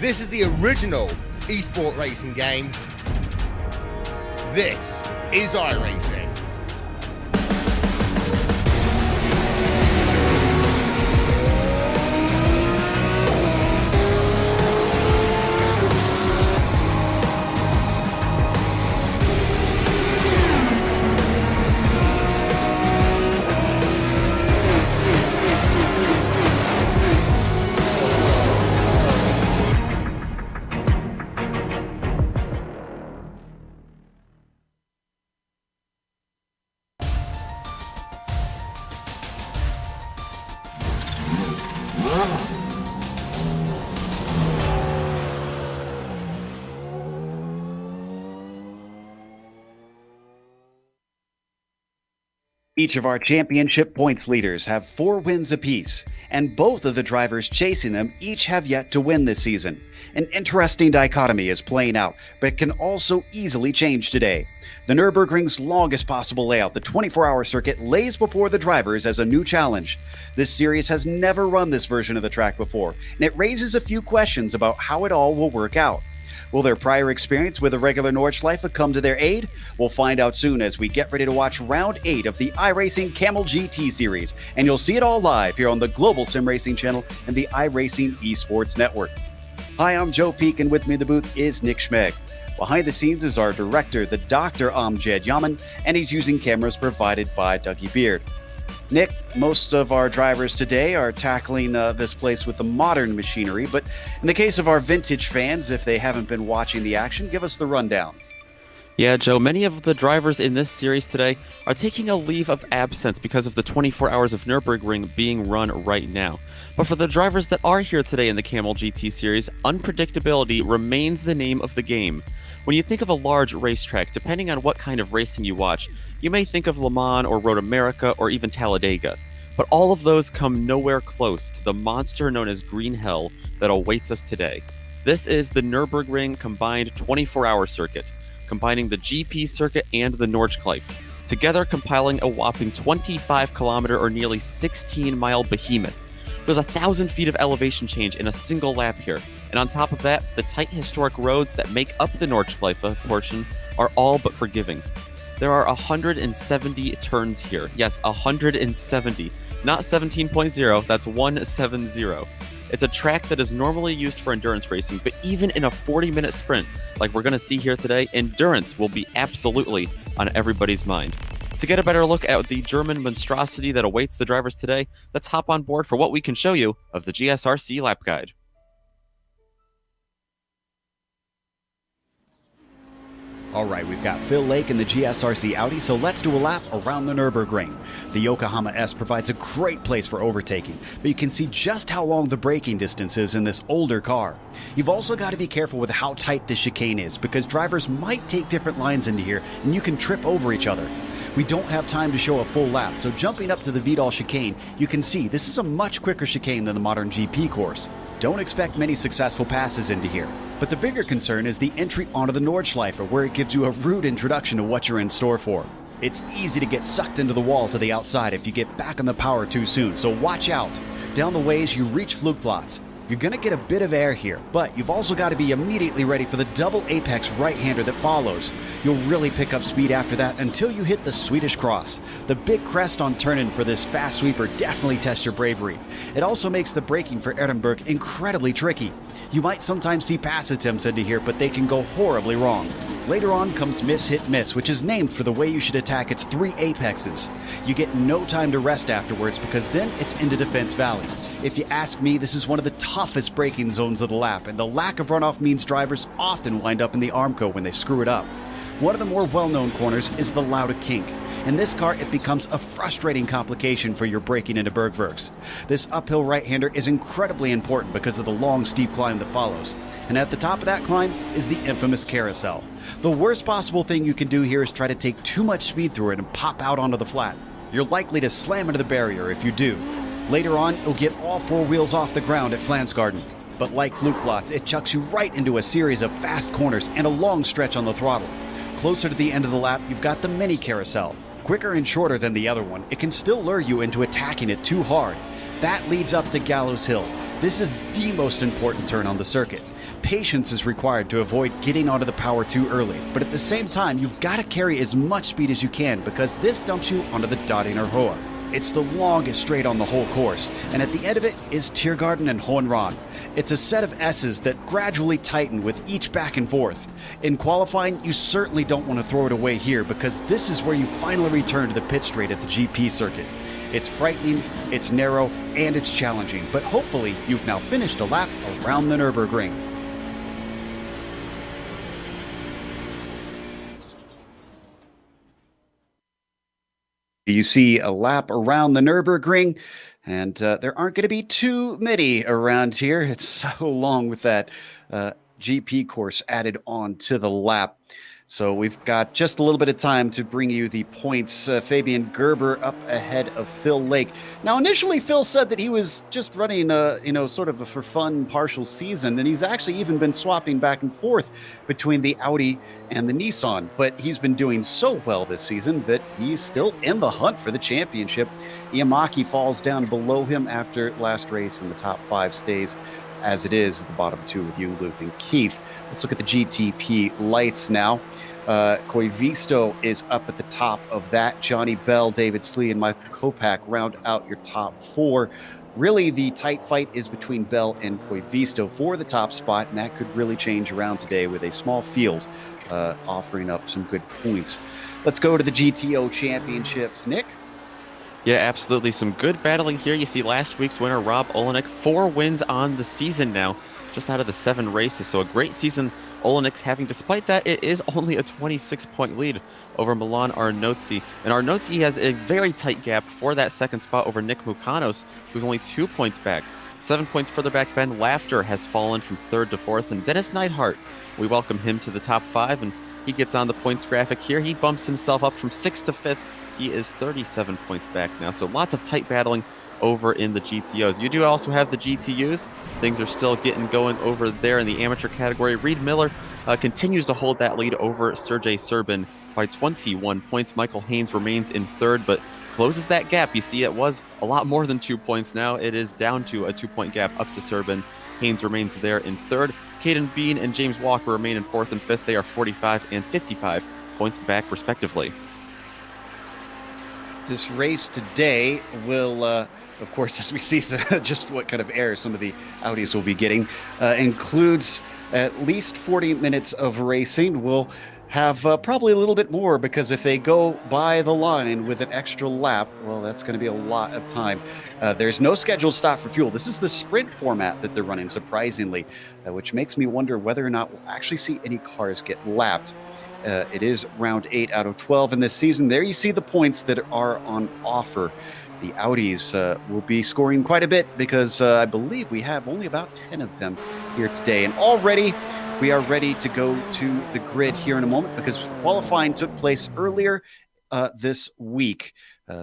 This is the original esport racing game. This is iRacing. Each of our championship points leaders have 4 wins apiece, and both of the drivers chasing them each have yet to win this season. An interesting dichotomy is playing out, but can also easily change today. The Nurburgring's longest possible layout, the 24-hour circuit, lays before the drivers as a new challenge. This series has never run this version of the track before, and it raises a few questions about how it all will work out. Will their prior experience with a regular Nordschleife come to their aid? We'll find out soon as we get ready to watch round 8 of the iRacing Kamel GT series, and you'll see it all live here on the Global SimRacing channel and the iRacing Esports Network. Hi, I'm Joe Peak, and with me in the booth is Nick Schmeg. Behind the scenes is our director, the Dr. Amjad, and he's using cameras provided by Dougie Beard. Nick, most of our drivers today are tackling this place with the modern machinery, but in the case of our vintage fans, if they haven't been watching the action, give us the rundown. Yeah, Joe, many of the drivers in this series today are taking a leave of absence because of the 24 hours of Nurburgring being run right now. But for the drivers that are here today in the Kamel GT series, unpredictability remains the name of the game. When you think of a large racetrack, depending on what kind of racing you watch, you may think of Le Mans or Road America or even Talladega. But all of those come nowhere close to the monster known as Green Hell that awaits us today. This is the Nurburgring combined 24-hour circuit, combining the GP circuit and the Nordschleife, together compiling a whopping 25-kilometer or nearly 16-mile behemoth. There's 1,000 feet of elevation change in a single lap here, and on top of that, the tight historic roads that make up the Nordschleife portion are all but forgiving. There are 170 turns here. Yes, 170. Not 17.0, that's 170. It's a track that is normally used for endurance racing, but even in a 40-minute sprint, like we're going to see here today, endurance will be absolutely on everybody's mind. To get a better look at the German monstrosity that awaits the drivers today, let's hop on board for what we can show you of the GSRC lap guide. All right, we've got Phil Lake in the GSRC Audi, so let's do a lap around the Nürburgring. The Yokohama S provides a great place for overtaking, but you can see just how long the braking distance is in this older car. You've also got to be careful with how tight this chicane is, because drivers might take different lines into here, and you can trip over each other. We don't have time to show a full lap, so jumping up to the Vidal chicane, you can see this is a much quicker chicane than the modern GP course. Don't expect many successful passes into here. But the bigger concern is the entry onto the Nordschleife, where it gives you a rude introduction to what you're in store for. It's easy to get sucked into the wall to the outside if you get back on the power too soon, so watch out. Down the ways you reach Flugplatz. You're going to get a bit of air here, but you've also got to be immediately ready for the double apex right-hander that follows. You'll really pick up speed after that until you hit the Swedish cross. The big crest on turn-in for this fast sweeper definitely tests your bravery. It also makes the braking for Erdenberg incredibly tricky. You might sometimes see pass attempts into here, but they can go horribly wrong. Later on comes Miss Hit Miss, which is named for the way you should attack its 3 apexes. You get no time to rest afterwards because then it's into Defense Valley. If you ask me, this is one of the toughest braking zones of the lap, and the lack of runoff means drivers often wind up in the Armco when they screw it up. One of the more well-known corners is the Lauda Kink. In this car, it becomes a frustrating complication for your braking into Bergwerks. This uphill right-hander is incredibly important because of the long, steep climb that follows. And at the top of that climb is the infamous carousel. The worst possible thing you can do here is try to take too much speed through it and pop out onto the flat. You're likely to slam into the barrier if you do. Later on, you'll get all 4 wheels off the ground at Flansgarden. But like Flugplatz, it chucks you right into a series of fast corners and a long stretch on the throttle. Closer to the end of the lap, you've got the mini carousel. Quicker and shorter than the other one, it can still lure you into attacking it too hard. That leads up to Gallows Hill. This is the most important turn on the circuit. patience is required to avoid getting onto the power too early, but at the same time, you've got to carry as much speed as you can because this dumps you onto the Dottinger Hoa. It's the longest straight on the whole course, and at the end of it is Tiergarten and Hohenrad. It's a set of S's that gradually tighten with each back and forth. In qualifying, you certainly don't want to throw it away here because this is where you finally return to the pit straight at the GP circuit. It's frightening, it's narrow, and it's challenging, but hopefully you've now finished a lap around the Nurburgring. You see a lap around the Nurburgring, and there aren't going to be too many around here. It's so long with that GP course added on to the lap. So we've got just a little bit of time to bring you the points. Fabian Gerber up ahead of Phil Lake. Now, initially, Phil said that he was just running, sort of a for fun partial season, and he's actually even been swapping back and forth between the Audi and the Nissan. But he's been doing so well this season that he's still in the hunt for the championship. Iamaki falls down below him after last race, and the top 5 stays as it is, the bottom 2 with Jungluth and Keefe. Let's look at the GTP lights now. Koivisto is up at the top of that. Johnny Bell, David Slee, and Michael Kopak round out your top 4. Really, the tight fight is between Bell and Koivisto for the top spot, and that could really change around today with a small field offering up some good points. Let's go to the GTO Championships. Nick? Yeah, absolutely. Some good battling here. You see last week's winner, Rob Olenek, 4 wins on the season now, just out of the 7 races. So a great season Olenik's having. Despite that, it is only a 26-point lead over Milan Arnozzi. And Arnozzi has a very tight gap for that second spot over Nick Mukanos, who's only 2 points back. 7 points further back, Ben Laughter has fallen from 3rd to 4th. And Dennis Neidhart, we welcome him to the top 5, and he gets on the points graphic here. He bumps himself up from 6th to 5th. He is 37 points back now. So lots of tight battling over in the GTOs. You do also have the GTUs. Things are still getting going over there in the amateur category. Reed Miller continues to hold that lead over Sergey Serbin by 21 points. Michael Haynes remains in 3rd, but closes that gap. You see, it was a lot more than 2 points. Now it is down to a 2-point gap up to Serbin. Haynes remains there in 3rd. Caden Bean and James Walker remain in 4th and 5th. They are 45 and 55 points back, respectively. This race today will, of course, as we see just what kind of air some of the Audis will be getting, includes at least 40 minutes of racing. We'll have probably a little bit more because if they go by the line with an extra lap, well, that's going to be a lot of time. There's no scheduled stop for fuel. This is the sprint format that they're running, surprisingly, which makes me wonder whether or not we'll actually see any cars get lapped. It is round 8 out of 12 in this season. There you see the points that are on offer. The Audis will be scoring quite a bit because I believe we have only about 10 of them here today. And already we are ready to go to the grid here in a moment because qualifying took place earlier this week.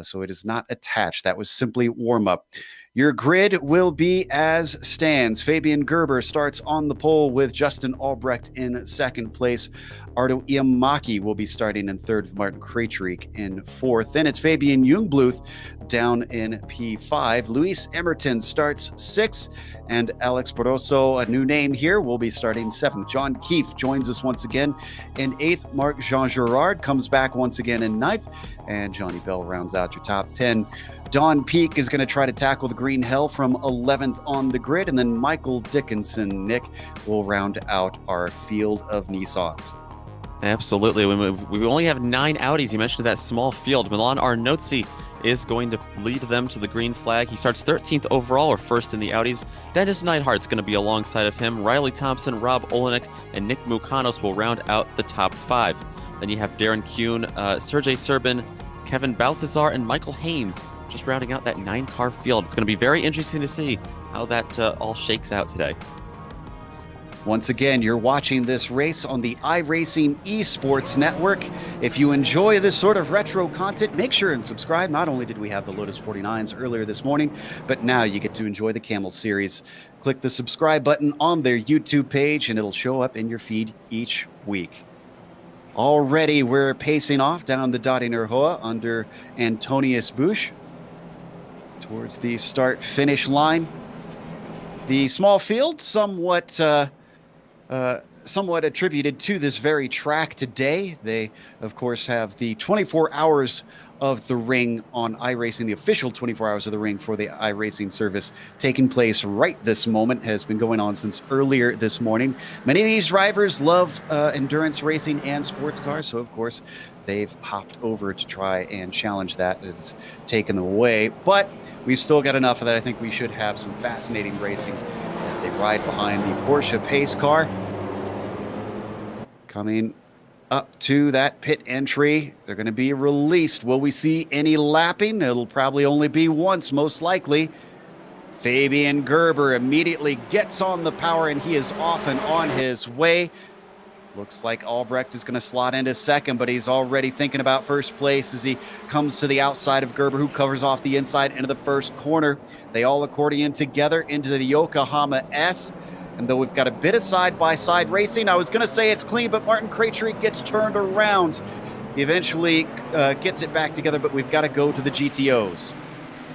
So it is not attached. That was simply warm-up. Your grid will be as stands. Fabian Gerber starts on the pole with Justin Albrecht in 2nd place. Ardo Iamaki will be starting in 3rd with Martin Krejcik in 4th. Then it's Fabian Jungbluth down in P5. Luis Emerton starts 6th. And Alex Barroso, a new name here, will be starting 7th. John Keefe joins us once again in 8th. Marc Jean Girard comes back once again in 9th. And Johnny Bell rounds out your top 10. Don Peak is going to try to tackle the green hell from 11th on the grid. And then Michael Dickinson, Nick, will round out our field of Nissans. Absolutely. We only have 9 Audis. You mentioned that small field. Milan Arnozzi is going to lead them to the green flag. He starts 13th overall, or 1st in the Audis. Dennis Neidhart's going to be alongside of him. Riley Thompson, Rob Olenek, and Nick Mukanos will round out the top 5. Then you have Darren Kuhn, Sergey Serbin, Kevin Balthazar, and Michael Haynes just rounding out that 9-car field. It's going to be very interesting to see how that all shakes out today. Once again, you're watching this race on the iRacing Esports Network. If you enjoy this sort of retro content, make sure and subscribe. Not only did we have the Lotus 49s earlier this morning, but now you get to enjoy the Kamel series. Click the subscribe button on their YouTube page and it'll show up in your feed each week. Already we're pacing off down the Dottinger Hoa under Antonius Busch towards the start-finish line. The small field somewhat somewhat attributed to this very track today. They, of course, have the 24 hours of the ring on iRacing, the official 24 hours of the ring for the iRacing service taking place right this moment, has been going on since earlier this morning. Many of these drivers love endurance racing and sports cars, so of course they've hopped over to try and challenge that. It's taken them away, but we've still got enough of that. I think we should have some fascinating racing as they ride behind the Porsche pace car. Coming up to that pit entry, they're going to be released. Will we see any lapping? It'll probably only be once, most likely. Fabian Gerber immediately gets on the power, and he is off and on his way. Looks like Albrecht is going to slot into second, but he's already thinking about first place as he comes to the outside of Gerber, who covers off the inside into the first corner. They all accordion together into the Yokohama S. And though we've got a bit of side-by-side racing, I was going to say it's clean, but Martin Krejcik gets turned around. He eventually gets it back together, but we've got to go to the GTOs.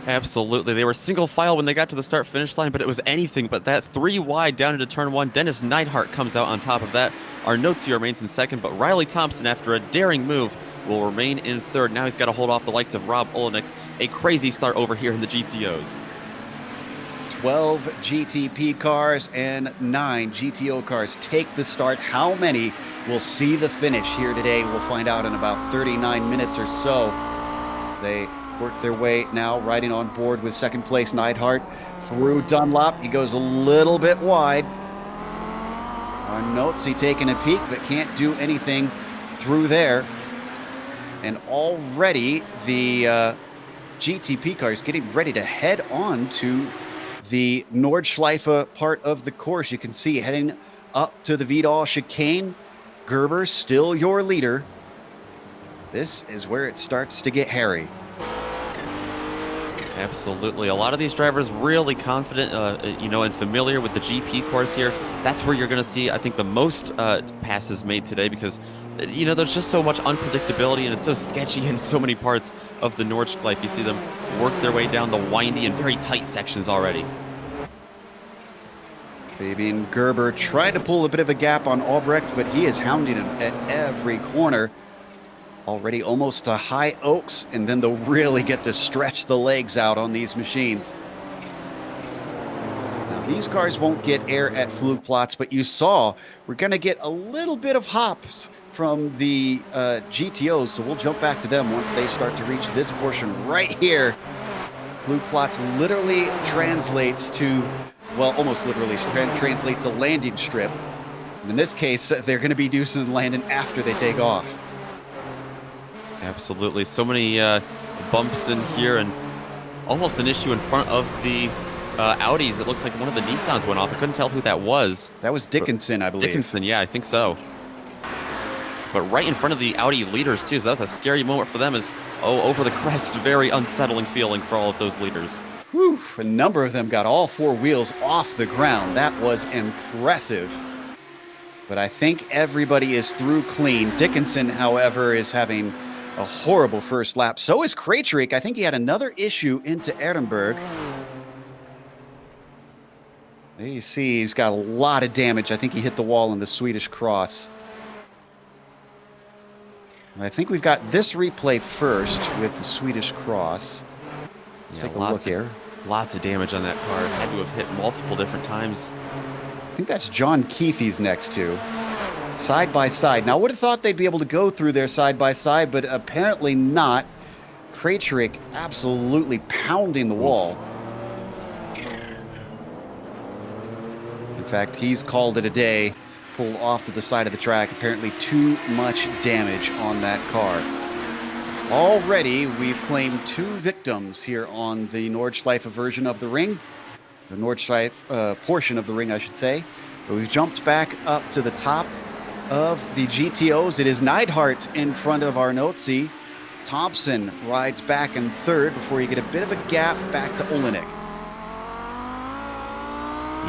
Absolutely. They were single file when they got to the start-finish line, but it was anything but that. 3 wide down into turn 1. Dennis Neidhart comes out on top of that. Arnotzi remains in second, but Riley Thompson, after a daring move, will remain in third. Now he's got to hold off the likes of Rob Olenek. A crazy start over here in the GTOs. 12 GTP cars and 9 GTO cars take the start. How many will see the finish here today? We'll find out in about 39 minutes or so. As they work their way now, riding on board with second place Neidhart through Dunlop. He goes a little bit wide. Arnotzi taking a peek, but can't do anything through there. And already the GTP car is getting ready to head on to the Nordschleife part of the course. You can see heading up to the Vidal chicane. Gerber still your leader. This is where it starts to get hairy. Absolutely. A lot of these drivers really confident, and familiar with the GP course here. That's where you're going to see, I think, the most passes made today because, there's just so much unpredictability and it's so sketchy in so many parts of the Nordschleife. You see them work their way down the windy and very tight sections already. Fabian Gerber tried to pull a bit of a gap on Albrecht, but he is hounding him at every corner. Already almost to High Oaks, and then they'll really get to stretch the legs out on these machines. Now, these cars won't get air at Flugplatz, but you saw we're going to get a little bit of hops from the GTOs, so we'll jump back to them once they start to reach this portion right here. Flugplatz literally translates to, well, almost literally translates a landing strip. And in this case, they're going to be doing some landing after they take off. Absolutely. So many bumps in here and almost an issue in front of the Audis. It looks like one of the Nissans went off. I couldn't tell who that was. That was Dickinson, I believe. Dickinson, yeah, I think so. But right in front of the Audi leaders, too, so that was a scary moment for them as, over the crest, very unsettling feeling for all of those leaders. Whew, a number of them got all 4 wheels off the ground. That was impressive. But I think everybody is through clean. Dickinson, however, is having a horrible first lap. So is Krejcik. I think he had another issue into Ehrenberg. There you see he's got a lot of damage. I think he hit the wall in the Swedish cross. I think we've got this replay first with the Swedish cross. Let's take a look here. Lots of damage on that car. Had to have hit multiple different times. I think that's John Keefe's next to. Side by side. Now, I would have thought they'd be able to go through there side by side, but apparently not. Krejcik absolutely pounding the wall. In fact, he's called it a day. Pulled off to the side of the track. Apparently too much damage on that car. Already, we've claimed 2 victims here on the Nordschleife version of the ring. The Nordschleife portion of the ring, I should say. But we've jumped back up to the top of the GTOs. It is Neidhart in front of Arnotzi. Thompson rides back in third before you get a bit of a gap back to Olenek.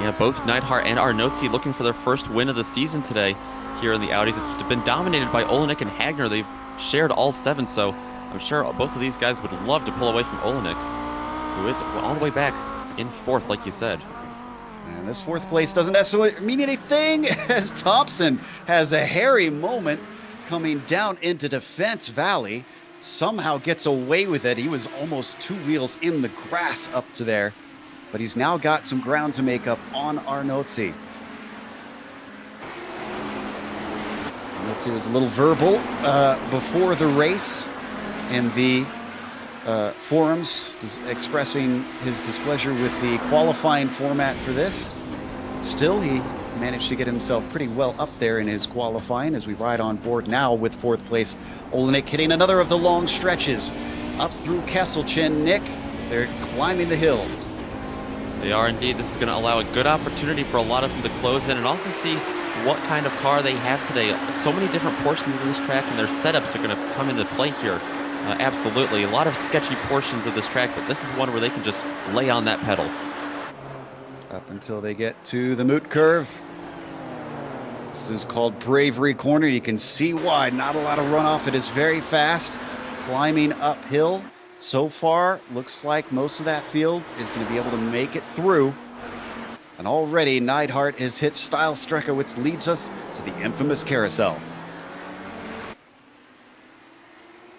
Yeah, both Neidhart and Arnotzi looking for their first win of the season today here in the Audis. It's been dominated by Olenek and Hagner. They've shared all 7, so I'm sure both of these guys would love to pull away from Olenek, who is all the way back in 4th, like you said. And this fourth place doesn't necessarily mean anything as Thompson has a hairy moment coming down into Defense Valley. Somehow gets away with it. He was almost 2 wheels in the grass up to there, but he's now got some ground to make up on Arnotzi. Arnotzi was a little verbal before the race in the forums, expressing his displeasure with the qualifying format for this. Still, he managed to get himself pretty well up there in his qualifying as we ride on board now with fourth place Olenek hitting another of the long stretches up through Kesselchen. Nick, they're climbing the hill. They are indeed. This is going to allow a good opportunity for a lot of them to close in and also see what kind of car they have today. So many different portions of this track and their setups are going to come into play here. Absolutely. A lot of sketchy portions of this track, but this is one where they can just lay on that pedal. Up until they get to the Moot Curve. This is called Bravery Corner. You can see why. Not a lot of runoff. It is very fast. Climbing uphill. So far, looks like most of that field is going to be able to make it through. And already, Neidhart has hit Style-Strecke, which leads us to the infamous carousel.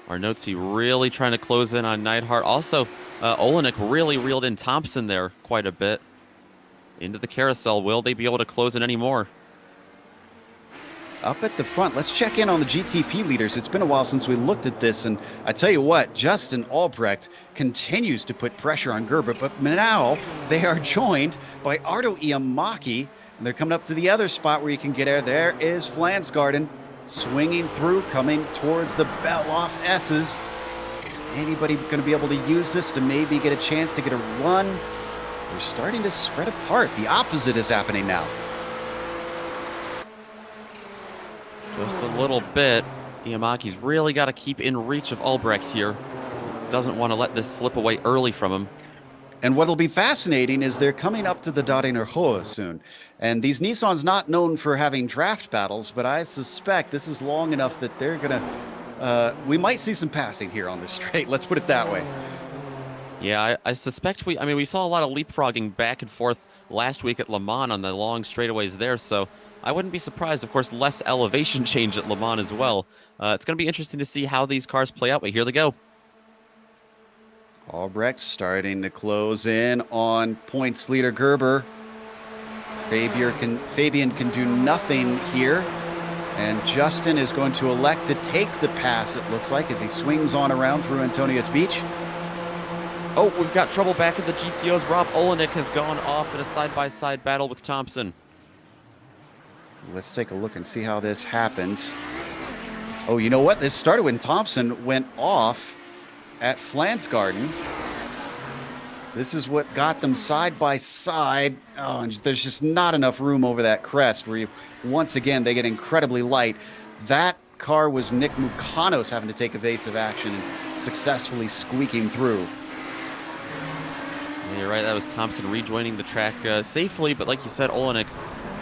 Arnotzi really trying to close in on Neidhart. Also, Olenek really reeled in Thompson there quite a bit. Into the carousel. Will they be able to close in any more? Up at the front, let's check in on the GTP leaders. It's been a while since we looked at this, and I tell you what, Justin Albrecht continues to put pressure on Gerber, but now they are joined by Ardo Iamaki, and they're coming up to the other spot where you can get air. There is Flansgarden swinging through, coming towards the Beloff S's. Is anybody going to be able to use this to maybe get a chance to get a run? They're starting to spread apart. The opposite is happening now. Just a little bit. Iamaki's really got to keep in reach of Albrecht here. Doesn't want to let this slip away early from him. And what'll be fascinating is they're coming up to the Daringer Hoa soon. And these Nissans not known for having draft battles, but I suspect this is long enough that they're going to... we might see some passing here on this straight. Let's put it that way. Yeah, I suspect we saw a lot of leapfrogging back and forth last week at Le Mans on the long straightaways there, so I wouldn't be surprised. Of course, less elevation change at Le Mans as well. It's going to be interesting to see how these cars play out, but here they go. Albrecht starting to close in on points leader Gerber. Fabian can do nothing here, and Justin is going to elect to take the pass, it looks like, as he swings on around through Antonius Beach. Oh, we've got trouble back at the GTOs. Rob Olenek has gone off in a side-by-side battle with Thompson. Let's take a look and see how this happened. Oh, you know what? This started when Thompson went off at Flansgarden. This is what got them side by side. Oh, and there's just not enough room over that crest where once again, they get incredibly light. That car was Nick Mukanos having to take evasive action and successfully squeaking through. Yeah, you're right. That was Thompson rejoining the track safely, but like you said, Olenek,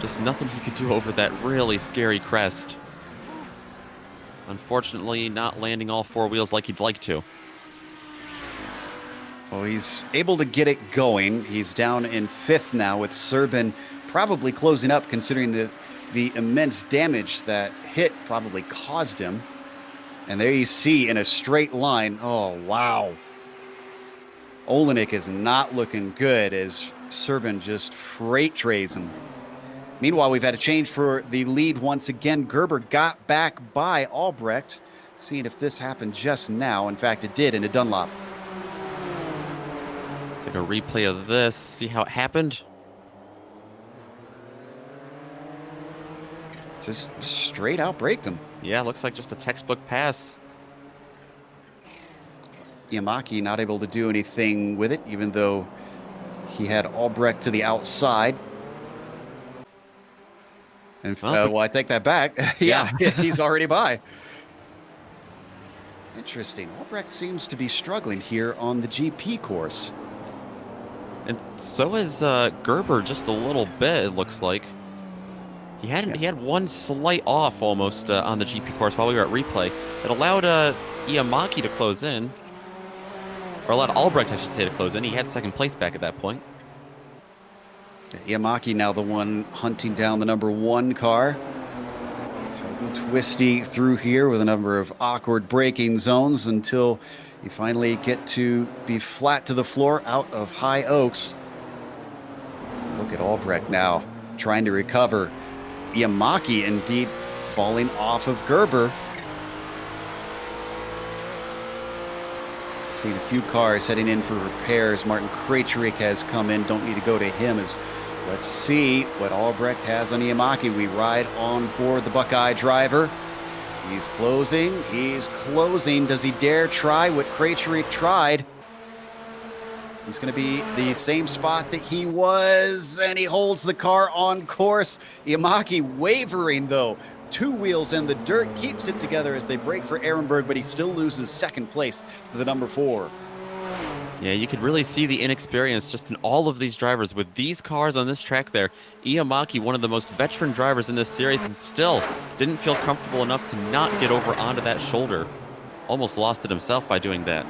just nothing he could do over that really scary crest. Unfortunately, not landing all four wheels like he'd like to. Well, he's able to get it going. He's down in fifth now with Serbin probably closing up, considering the immense damage that hit probably caused him. And there you see in a straight line. Oh, wow. Olenek is not looking good as Serbin just freight trays him. Meanwhile, we've had a change for the lead once again. Gerber got back by Albrecht. Seeing if this happened just now. In fact, it did in a Dunlop. Take a replay of this, see how it happened. Just straight out braked him. Yeah, looks like just a textbook pass. Iamaki not able to do anything with it, even though he had Albrecht to the outside. And well, I take that back. Yeah, he's already by. Interesting. Albrecht seems to be struggling here on the GP course. And so is Gerber just a little bit, it looks like. He had one slight off almost on the GP course while we were at replay. It allowed Iamaki to close in. Or allowed Albrecht, I should say, to close in. He had second place back at that point. Yamaki now the one hunting down the number 1 car. Twisty through here with a number of awkward braking zones until you finally get to be flat to the floor out of high oaks. Look at Albrecht now trying to recover. Yamaki indeed falling off of Gerber. Seen a few cars heading in for repairs. Martin Krejcik has come in. Don't need to go to him as let's see what Albrecht has on Yamaki. We ride on board the Buckeye driver. He's closing. He's closing. Does he dare try what Krejcik tried? He's going to be the same spot that he was, and he holds the car on course. Yamaki wavering, though. 2 wheels in the dirt, keeps it together as they break for Ehrenberg, but he still loses second place to the number 4. Yeah, you could really see the inexperience just in all of these drivers. With these cars on this track there, Yamaki, one of the most veteran drivers in this series, and still didn't feel comfortable enough to not get over onto that shoulder. Almost lost it himself by doing that.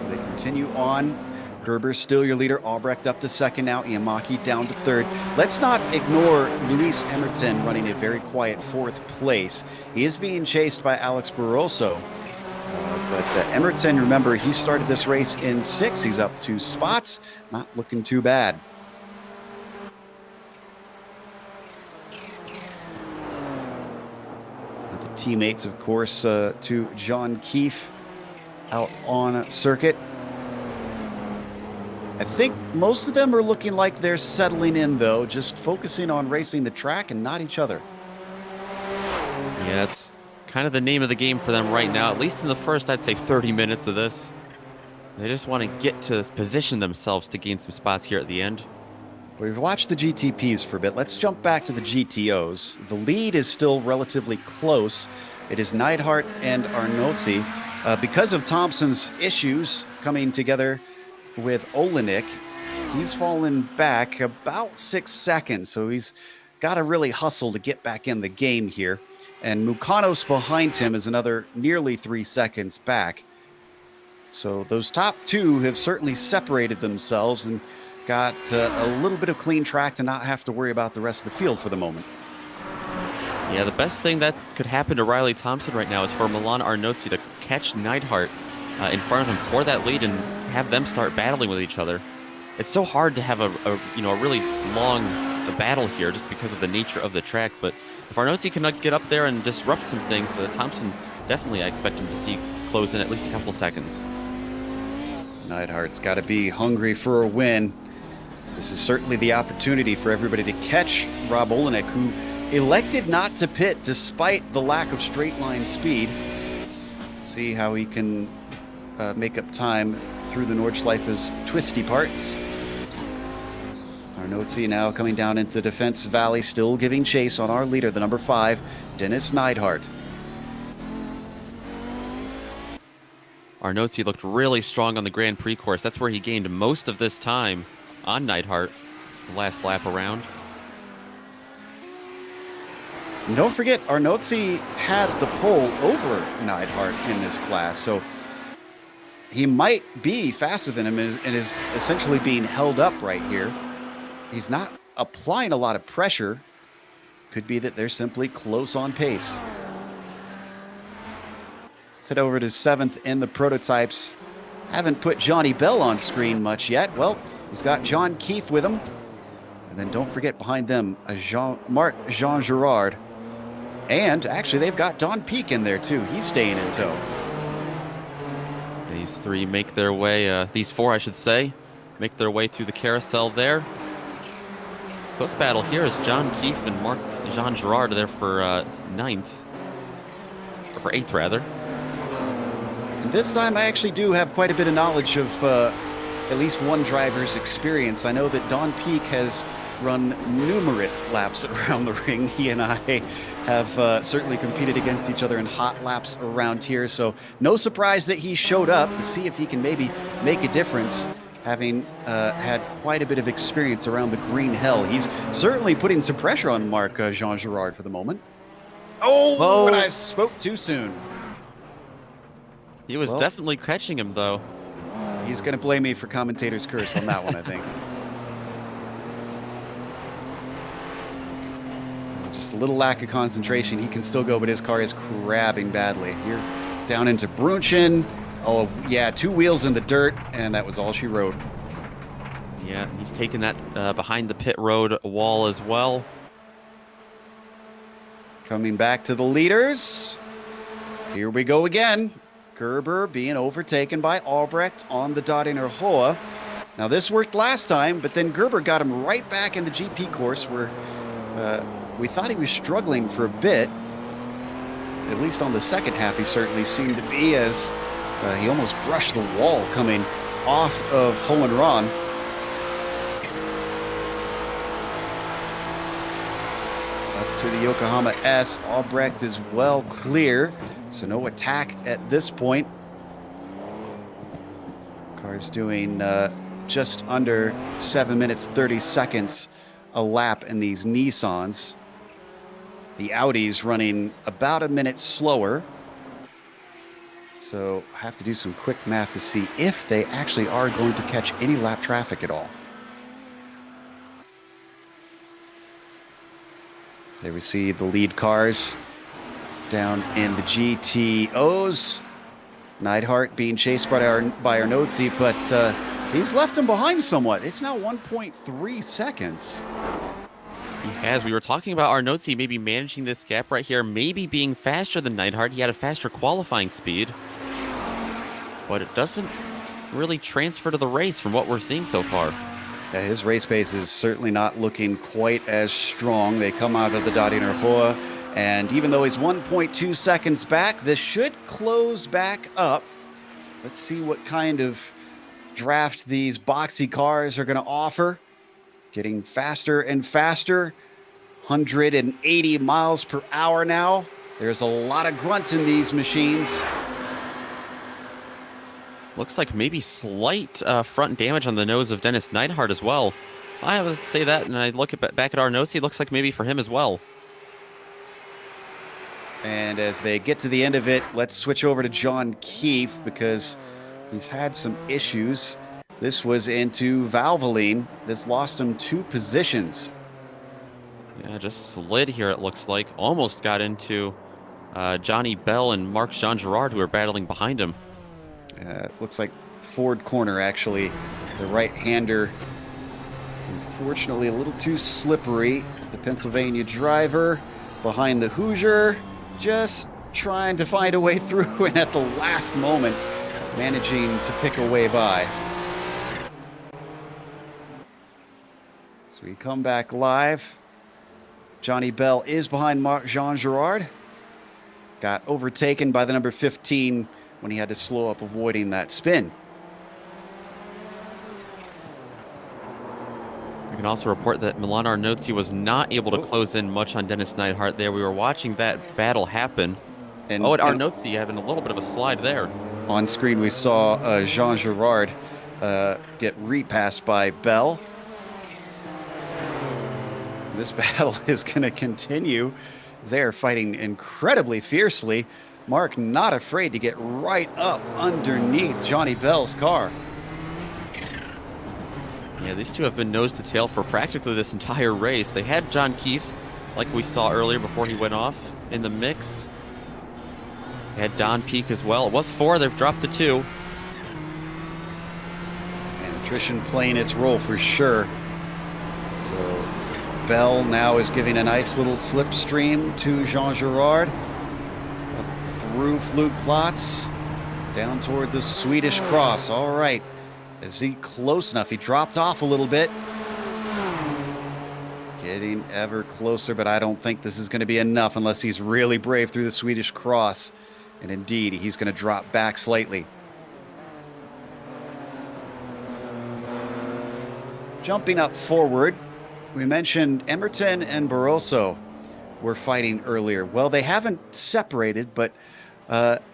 They continue on. Gerber's still your leader. Albrecht up to second now. Yamaki down to third. Let's not ignore Luis Emerton running a very quiet 4th place. He is being chased by Alex Barroso. But Emerton, remember, he started this race in 6th. He's up 2 spots. Not looking too bad. The teammates, of course, to John Keefe out on circuit. I think most of them are looking like they're settling in, though, just focusing on racing the track and not each other. Yeah, it's kind of the name of the game for them right now, at least in the first, I'd say, 30 minutes of this. They just want to get to position themselves to gain some spots here at the end. We've watched the GTPs for a bit. Let's jump back to the GTOs. The lead is still relatively close. It is Neidhart and Arnotzi. Because of Thompson's issues coming together with Olenek, he's fallen back about 6 seconds, so he's got to really hustle to get back in the game here. And Mukanos behind him is another nearly 3 seconds back. So those top 2 have certainly separated themselves and got a little bit of clean track to not have to worry about the rest of the field for the moment. Yeah, the best thing that could happen to Riley Thompson right now is for Milan Arnotzi to catch Neidhart in front of him for that lead and have them start battling with each other. It's so hard to have a really long battle here just because of the nature of the track, but if Arnotzi cannot get up there and disrupt some things, Thompson definitely, I expect him to see close in at least a couple seconds. Neidhart's got to be hungry for a win. This is certainly the opportunity for everybody to catch Rob Olenek, who elected not to pit despite the lack of straight line speed. See how he can make up time through the Nordschleife's twisty parts. Arnotzi now coming down into the defense valley, still giving chase on our leader, the number 5, Dennis Neidhart. Arnotzi looked really strong on the Grand Prix course. That's where he gained most of this time on Neidhart the last lap around. And don't forget, Arnotzi had the pole over Neidhart in this class, so he might be faster than him and is essentially being held up right here. He's not applying a lot of pressure. Could be that they're simply close on pace. Let's head over to 7th in the prototypes. Haven't put Johnny Bell on screen much yet. Well, he's got John Keefe with him. And then don't forget behind them, Jean Girard. And actually, they've got Don Peake in there too. He's staying in tow. These 3 make their way, these 4 I should say, make their way through the carousel there. Close battle here is John Keefe and Jean Girard there for 9th, or for 8th rather. And this time I actually do have quite a bit of knowledge of at least one driver's experience. I know that Don Peake has run numerous laps around the ring. He and I have certainly competed against each other in hot laps around here, so no surprise that he showed up to see if he can maybe make a difference, having had quite a bit of experience around the green hell. He's certainly putting some pressure on Marc Jean Girard for the moment. Oh, and I spoke too soon. He was definitely catching him, though. he's going to blame me for commentator's curse on that one, I think. Just a little lack of concentration. He can still go, but his car is crabbing badly. Here, down into Brunchen. Oh, yeah, 2 wheels in the dirt, and that was all she wrote. Yeah, he's taken that behind the pit road wall as well. Coming back to the leaders. Here we go again. Gerber being overtaken by Albrecht on the Dodinger Hoa. Now, this worked last time, but then Gerber got him right back in the GP course where we thought he was struggling for a bit. At least on the second half, he certainly seemed to be, as he almost brushed the wall coming off of Hohenron. Up to the Yokohama S. Albrecht is well clear, so no attack at this point. Car's doing just under 7 minutes 30 seconds a lap in these Nissans. The Audi's running about a minute slower. So I have to do some quick math to see if they actually are going to catch any lap traffic at all. There we see the lead cars down in the GTOs. Neidhart being chased by Arnozzi, but he's left him behind somewhat. It's now 1.3 seconds. He has. We were talking about Arnozzi maybe managing this gap right here, maybe being faster than Neidhart. He had a faster qualifying speed, but it doesn't really transfer to the race from what we're seeing so far. Yeah, his race pace is certainly not looking quite as strong. They come out of the Dodinger Hoa, and even though he's 1.2 seconds back, this should close back up. Let's see what kind of draft these boxy cars are going to offer. Getting faster and faster, 180 miles per hour now. There's a lot of grunt in these machines. Looks like maybe slight front damage on the nose of Dennis Neidhart as well. I would say that, and I look back at Arnozzi, it looks like maybe for him as well. And as they get to the end of it, let's switch over to John Keefe, because he's had some issues. This was into Valvoline. This lost him 2 positions. Yeah, just slid here, it looks like. Almost got into Johnny Bell and Marc-Jean Girard, who are battling behind him. It looks like Ford corner, actually. The right-hander, unfortunately, a little too slippery. The Pennsylvania driver behind the Hoosier, just trying to find a way through, and at the last moment, managing to pick a way by. So we come back live. Johnny Bell is behind Marc-Jean Girard. Got overtaken by the number 15 when he had to slow up avoiding that spin. We can also report that Milan Arnozzi was not able to close in much on Dennis Neidhart there. We were watching that battle happen. And Arnozzi having a little bit of a slide there. On screen we saw Jean Girard get repassed by Bell. This battle is going to continue. They're fighting incredibly fiercely. Mark not afraid to get right up underneath Johnny Bell's car. Yeah, these two have been nose to tail for practically this entire race. They had John Keefe, like we saw earlier before he went off, in the mix. They had Don Peak as well. It was 4, they've dropped to 2. And attrition playing its role for sure. So Bell now is giving a nice little slipstream to Jean Girard. Through Fluke Platz, down toward the Swedish cross. All right. Is he close enough? He dropped off a little bit. Getting ever closer, but I don't think this is going to be enough unless he's really brave through the Swedish cross. And indeed, he's going to drop back slightly. Jumping up forward, we mentioned Emerton and Barroso were fighting earlier. Well, they haven't separated, but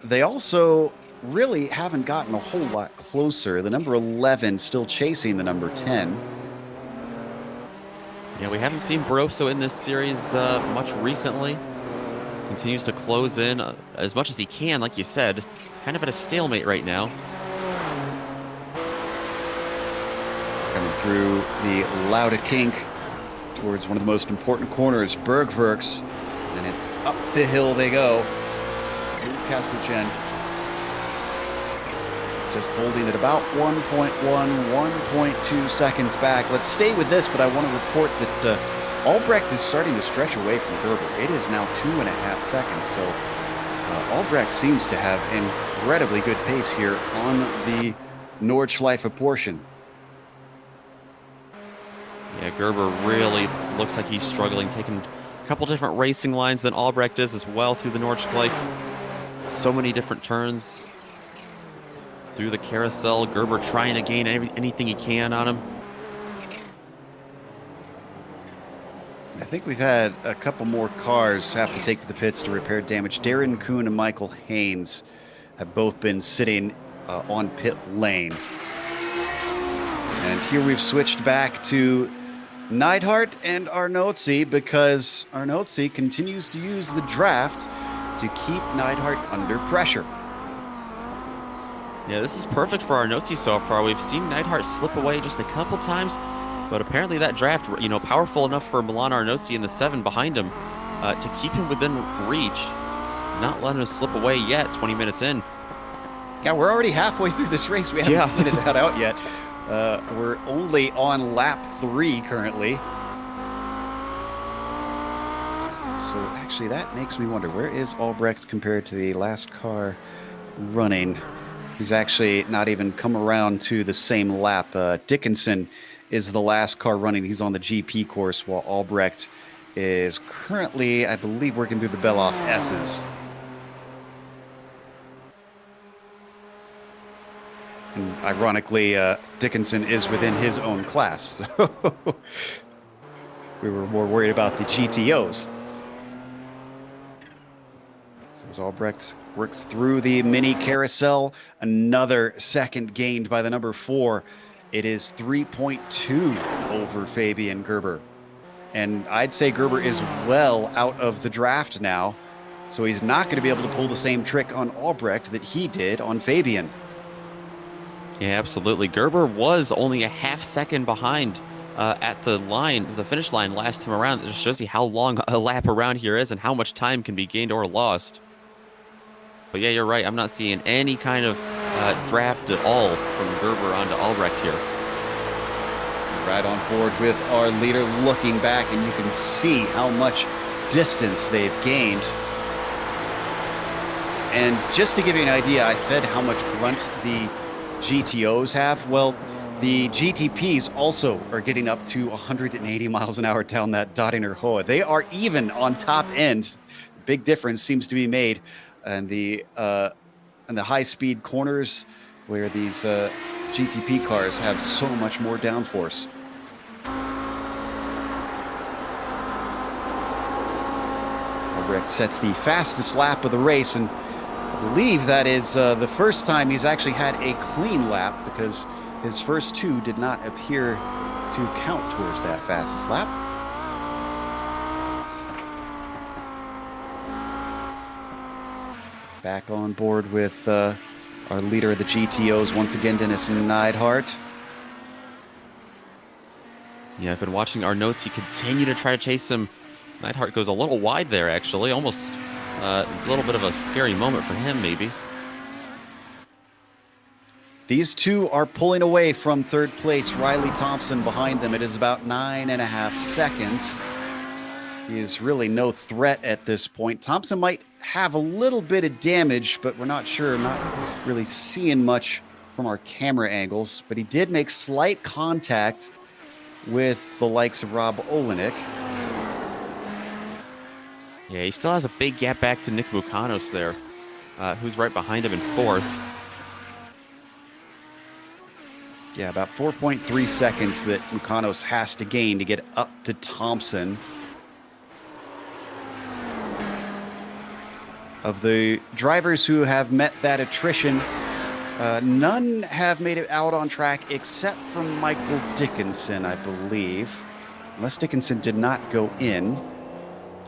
they also really haven't gotten a whole lot closer. The number 11 still chasing the number 10. Yeah, we haven't seen Barroso in this series much recently. Continues to close in as much as he can, like you said. Kind of at a stalemate right now. Coming through the Lauda Kink towards one of the most important corners, Bergwerks. And it's up the hill they go. Kasselchen just holding at about 1.1, 1.2 seconds back. Let's stay with this, but I want to report that Albrecht is starting to stretch away from Gerber. It is now 2.5 seconds, so Albrecht seems to have incredibly good pace here on the Nordschleife portion. Yeah, Gerber really looks like he's struggling, taking a couple different racing lines than Albrecht is as well through the Nordschleife. So many different turns through the carousel. Gerber trying to gain anything he can on him. I think we've had a couple more cars have to take to the pits to repair damage. Darren Kuhn and Michael Haynes have both been sitting on pit lane. And here we've switched back to Neidhart and Arnotzi because Arnotzi continues to use the draft to keep Neidhart under pressure. Yeah, this is perfect for Arnotzi so far. We've seen Neidhart slip away just a couple times, but apparently that draft, powerful enough for Milan Arnotzi in the 7 behind him to keep him within reach, not letting him slip away yet, 20 minutes in. Yeah, we're already halfway through this race. We haven't pointed that out yet. We're only on lap 3 currently. So actually that makes me wonder, where is Albrecht compared to the last car running? He's actually not even come around to the same lap. Dickinson is the last car running. He's on the GP course, while Albrecht is currently, I believe, working through the Beloff S's. And ironically, Dickinson is within his own class. So we were more worried about the GTOs. So as Albrecht works through the mini carousel, another second gained by the number 4. It is 3.2 over Fabian Gerber. And I'd say Gerber is well out of the draft now, so he's not going to be able to pull the same trick on Albrecht that he did on Fabian. Yeah, absolutely. Gerber was only a half second behind at the finish line last time around. It just shows you how long a lap around here is and how much time can be gained or lost. But yeah, you're right. I'm not seeing any kind of draft at all from Gerber onto Albrecht here. Right on board with our leader, looking back, and you can see how much distance they've gained. And just to give you an idea, I said how much grunt the GTOs have. Well, the GTPs also are getting up to 180 miles an hour down that Dottinger Hoa. They are even on top end. Big difference seems to be made in the high-speed corners where these GTP cars have so much more downforce. Albrecht sets the fastest lap of the race, and I believe that is the first time he's actually had a clean lap, because his first 2 did not appear to count towards that fastest lap. Back on board with our leader of the GTOs once again, Dennis Neidhart. Yeah, I've been watching Arnotzi continue to try to chase him. Neidhart goes a little wide there, actually. Almost a little bit of a scary moment for him, maybe. These two are pulling away from third place. Riley Thompson behind them. It is about 9.5 seconds. He is really no threat at this point. Thompson might have a little bit of damage, but we're not sure. Not really seeing much from our camera angles, but he did make slight contact with the likes of Rob Olenek. Yeah, he still has a big gap back to Nick Mukanos there, who's right behind him in 4th. Yeah, about 4.3 seconds that Mukanos has to gain to get up to Thompson. Of the drivers who have met that attrition, none have made it out on track except for Michael Dickinson, I believe. Unless Dickinson did not go in.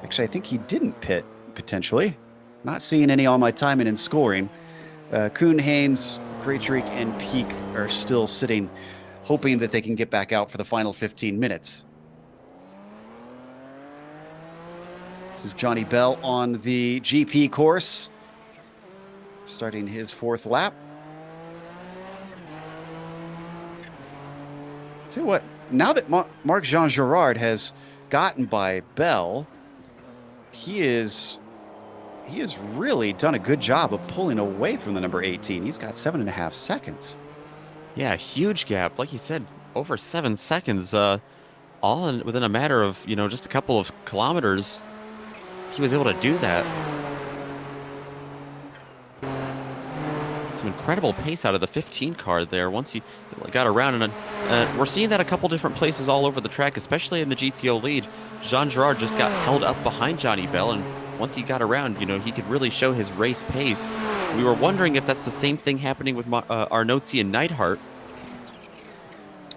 Actually, I think he didn't pit, potentially. Not seeing any on my timing and scoring. Kuhn, Haynes, Krejcik, and Peak are still sitting hoping that they can get back out for the final 15 minutes. This is Johnny Bell on the GP course, starting his 4th lap. Tell you what, now that Marc-Jean Girard has gotten by Bell, he has really done a good job of pulling away from the number 18. He's got 7.5 seconds. Yeah, huge gap. Like you said, over 7 seconds, within a matter of, just a couple of kilometers. He was able to do that. Some incredible pace out of the 15 car there once he got around. And we're seeing that a couple different places all over the track, especially in the GTO lead. Jean Girard just got held up behind Johnny Bell, and once he got around, he could really show his race pace. We were wondering if that's the same thing happening with Arnotzi and Neidhart.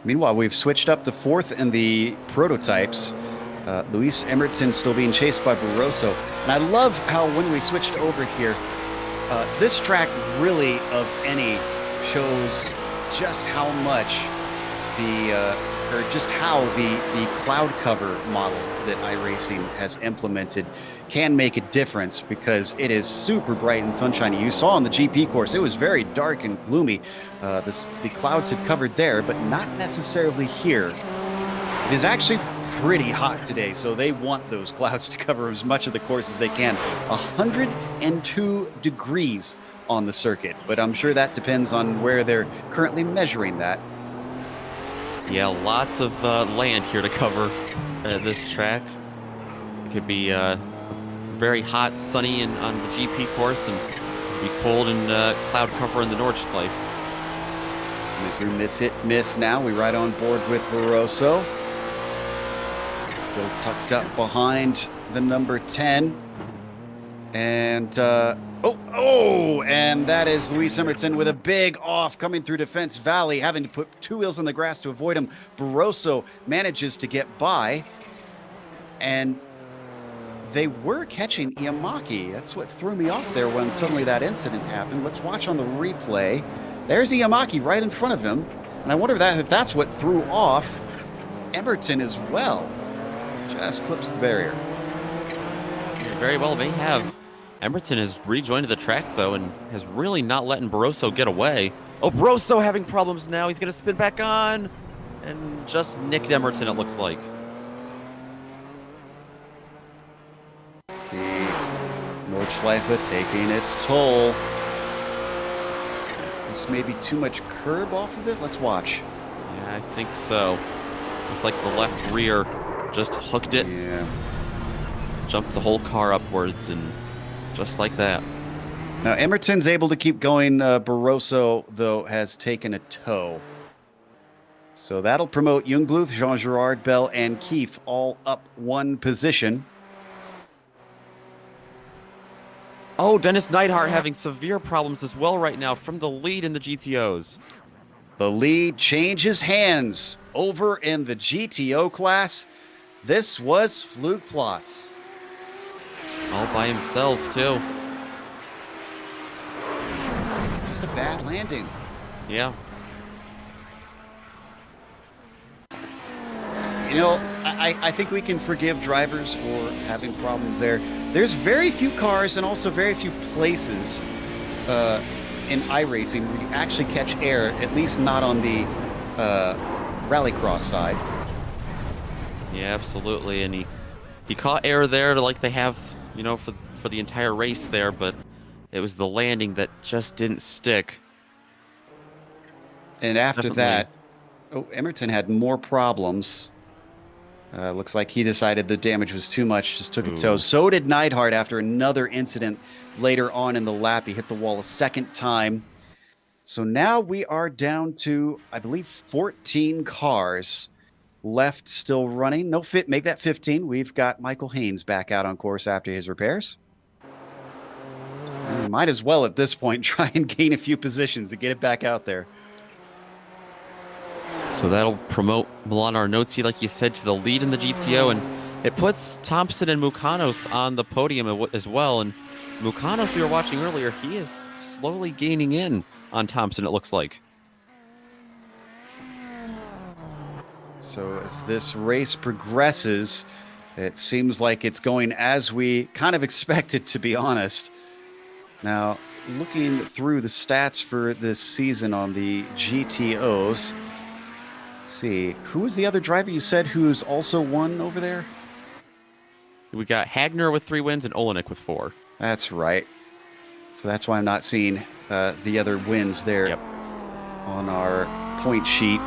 Meanwhile, we've switched up to 4th in the prototypes. Luis Emerton still being chased by Barroso. And I love how when we switched over here, this track really, of any, shows just how much the cloud cover model that iRacing has implemented can make a difference, because it is super bright and sunshiny. You saw on the GP course, it was very dark and gloomy. The clouds had covered there, but not necessarily here. It is actually pretty hot today, so they want those clouds to cover as much of the course as they can. 102 degrees on the circuit, but I'm sure that depends on where they're currently measuring that. Yeah, lots of land here to cover this track. It could be very hot, sunny on the GP course, and be cold and cloud cover in the Nordschleife. Through miss hit miss now, we ride on board with Barroso. Still tucked up behind the number 10. And, and that is Luis Emerton with a big off coming through Defense Valley, having to put 2 wheels on the grass to avoid him. Barroso manages to get by, and they were catching Iamaki. That's what threw me off there when suddenly that incident happened. Let's watch on the replay. There's Iamaki right in front of him, and I wonder if that's what threw off Emerton as well. Just clips the barrier. Very well may have. Emerton has rejoined the track, though, and has really not letting Barroso get away. Oh, Barroso having problems now. He's going to spin back on and just nicked Emerton, it looks like. The Nordschleife taking its toll. Is this maybe too much curb off of it? Let's watch. Yeah, I think so. Looks like the left rear just hooked it. Yeah. Jumped the whole car upwards, and just like that. Now, Emerton's able to keep going. Barroso, though, has taken a tow. So that'll promote Jungbluth, Jean Girard, Bell, and Keefe all up 1 position. Oh, Dennis Neidhart having severe problems as well right now from the lead in the GTOs. The lead changes hands over in the GTO class. This was Flugplatz. All by himself, too. Just a bad landing. Yeah. You know, I think we can forgive drivers for having problems there. There's very few cars and also very few places in iRacing where you actually catch air, at least not on the rallycross side. Yeah, absolutely. And he caught air there like they have, for the entire race there, but it was the landing that just didn't stick. And after that, Emerton had more problems. Looks like he decided the damage was too much, just took a tow. So did Neidhart after another incident later on in the lap. He hit the wall a second time. So now we are down to, I believe, 14 cars left still running. No fit, make that 15. We've got Michael Haynes back out on course after his repairs. And we might as well at this point try and gain a few positions to get it back out there. So that'll promote Milan Arnotzi, like you said, to the lead in the GTO, and it puts Thompson and Mukanos on the podium as well. And Mukanos, we were watching earlier, he is slowly gaining in on Thompson, it looks like. So as this race progresses, it seems like it's going as we kind of expected, to be honest. Now, looking through the stats for this season on the GTOs, let's see, who was the other driver you said who's also won over there? We got Hagner with 3 wins and Olenek with 4. That's right. So that's why I'm not seeing the other wins there on our point sheet.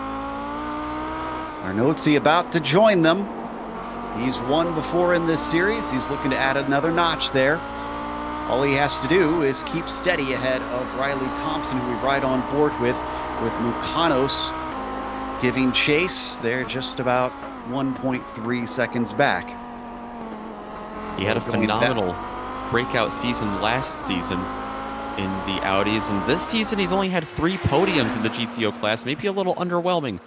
Arnozzi about to join them. He's won before in this series. He's looking to add another notch there. All he has to do is keep steady ahead of Riley Thompson, who we ride on board with Mukanos giving chase. They're just about 1.3 seconds back. He had a phenomenal breakout season last season in the Audis, and this season he's only had 3 podiums in the GTO class. Maybe a little underwhelming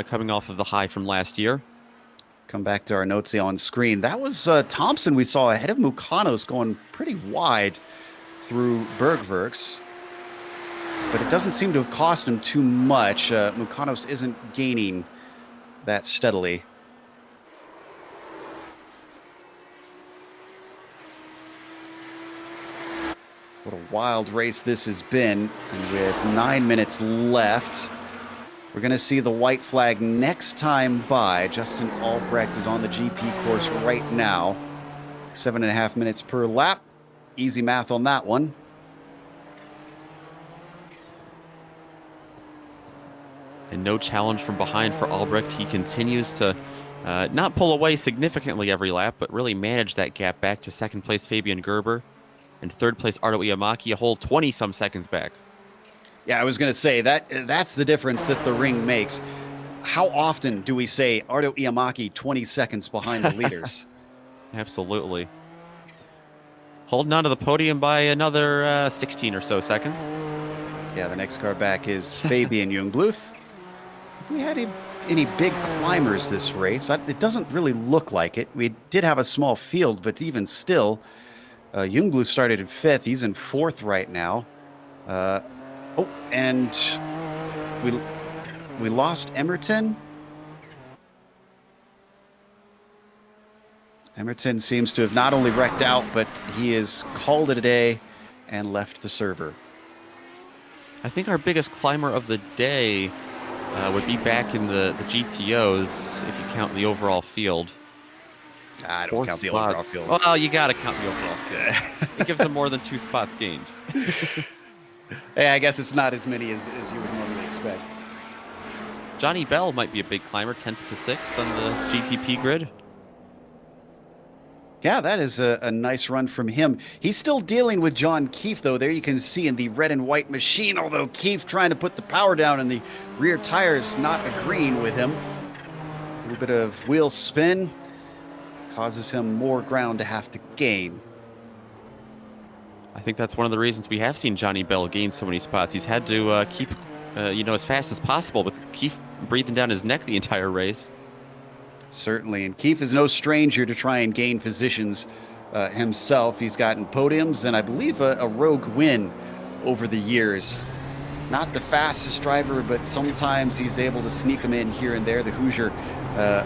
coming off of the high from last year. Come back to our notes on screen. That was Thompson we saw ahead of Mukanos going pretty wide through Bergwerks. But it doesn't seem to have cost him too much. Mukanos isn't gaining that steadily. What a wild race this has been. And with 9 minutes left, we're going to see the white flag next time by. Justin Albrecht is on the GP course right now. 7.5 minutes per lap. Easy math on that one. And no challenge from behind for Albrecht. He continues to not pull away significantly every lap, but really manage that gap back to second place Fabian Gerber. And third place Ardo Iamaki, a whole 20-some seconds back. Yeah, I was going to say, that's the difference that the ring makes. How often do we say Ardo Iamaki 20 seconds behind the leaders? Absolutely. Holding on to the podium by another 16 or so seconds. Yeah, the next car back is Fabian Jungbluth. Have we had any big climbers this race? It doesn't really look like it. We did have a small field, but even still, Jungbluth started in 5th. He's in 4th right now. Oh, and we lost Emerton. Emerton seems to have not only wrecked out, but he has called it a day and left the server. I think our biggest climber of the day would be back in the GTOs, if you count the overall field. I don't count the overall field. Well, you got to count the overall field. It gives them more than 2 spots gained. Hey, I guess it's not as many as you would normally expect. Johnny Bell might be a big climber, 10th to 6th on the GTP grid. Yeah, that is a nice run from him. He's still dealing with John Keefe, though. There you can see in the red and white machine, although Keefe trying to put the power down and the rear tires not agreeing with him. A little bit of wheel spin causes him more ground to have to gain. I think that's one of the reasons we have seen Johnny Bell gain so many spots. He's had to keep, as fast as possible, with Keefe breathing down his neck the entire race. Certainly, and Keefe is no stranger to try and gain positions himself. He's gotten podiums and I believe a rogue win over the years. Not the fastest driver, but sometimes he's able to sneak them in here and there. The Hoosier,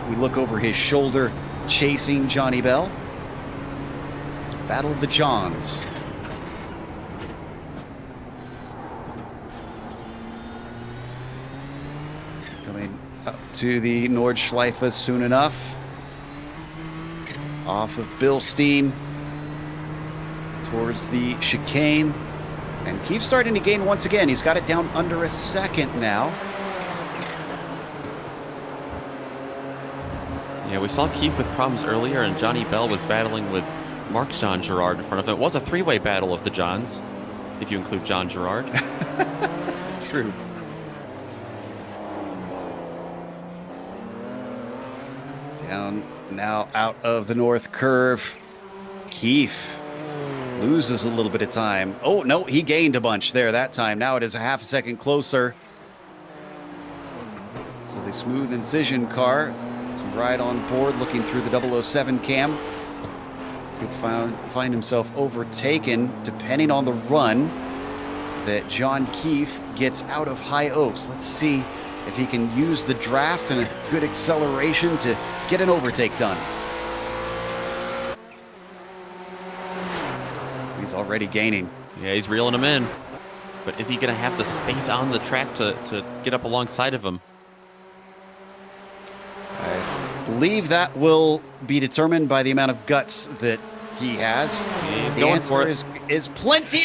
we look over his shoulder, chasing Johnny Bell. Battle of the Johns. Coming up to the Nordschleife soon enough. Off of Bilstein towards the chicane. And Keefe's starting to gain once again. He's got it down under a second now. Yeah, we saw Keefe with problems earlier, and Johnny Bell was battling with Marc-Jean Girard in front of him. It was a 3-way battle of the Johns, if you include John Girard. True. Down now out of the north curve. Keefe loses a little bit of time. Oh, no, he gained a bunch there that time. Now it is a half a second closer. So the smooth incision car to ride on board, looking through the 007 cam. Could find himself overtaken, depending on the run that John Keefe gets out of High Oaks. Let's see if he can use the draft and a good acceleration to get an overtake done. He's already gaining. Yeah, he's reeling him in. But is he going to have the space on the track to get up alongside of him? I believe that will be determined by the amount of guts that he has. He's the going answer for it. is plenty.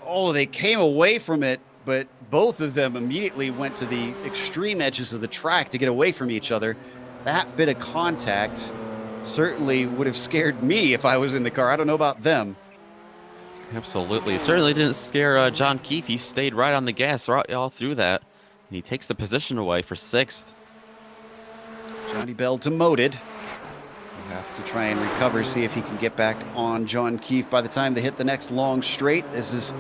Oh, they came away from it, but both of them immediately went to the extreme edges of the track to get away from each other. That bit of contact certainly would have scared me if I was in the car. I don't know about them. Absolutely. It certainly didn't scare John Keefe. He stayed right on the gas all through that. And he takes the position away for 6th. Johnny Bell demoted. We'll have to try and recover, see if he can get back on John Keefe by the time they hit the next long straight. This is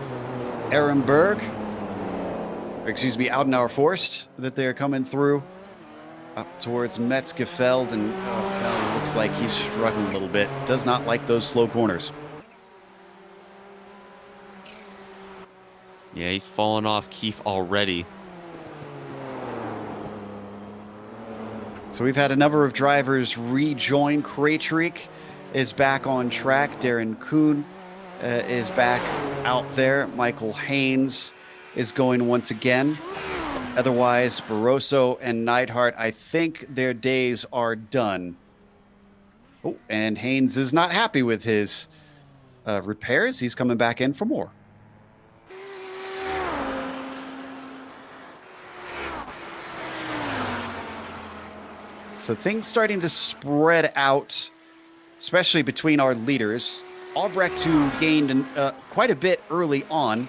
Ehrenberg, or excuse me, Audenauer Forst that they're coming through up towards Metzgefeld, and Bell looks like he's struggling a little bit. Does not like those slow corners. Yeah, he's fallen off Keefe already. So we've had a number of drivers rejoin. Krejcik is back on track. Darren Kuhn is back out there. Michael Haynes is going once again. Otherwise, Barroso and Neidhart, I think their days are done. Oh, and Haynes is not happy with his repairs. He's coming back in for more. So things starting to spread out, especially between our leaders. Albrecht, who gained quite a bit early on,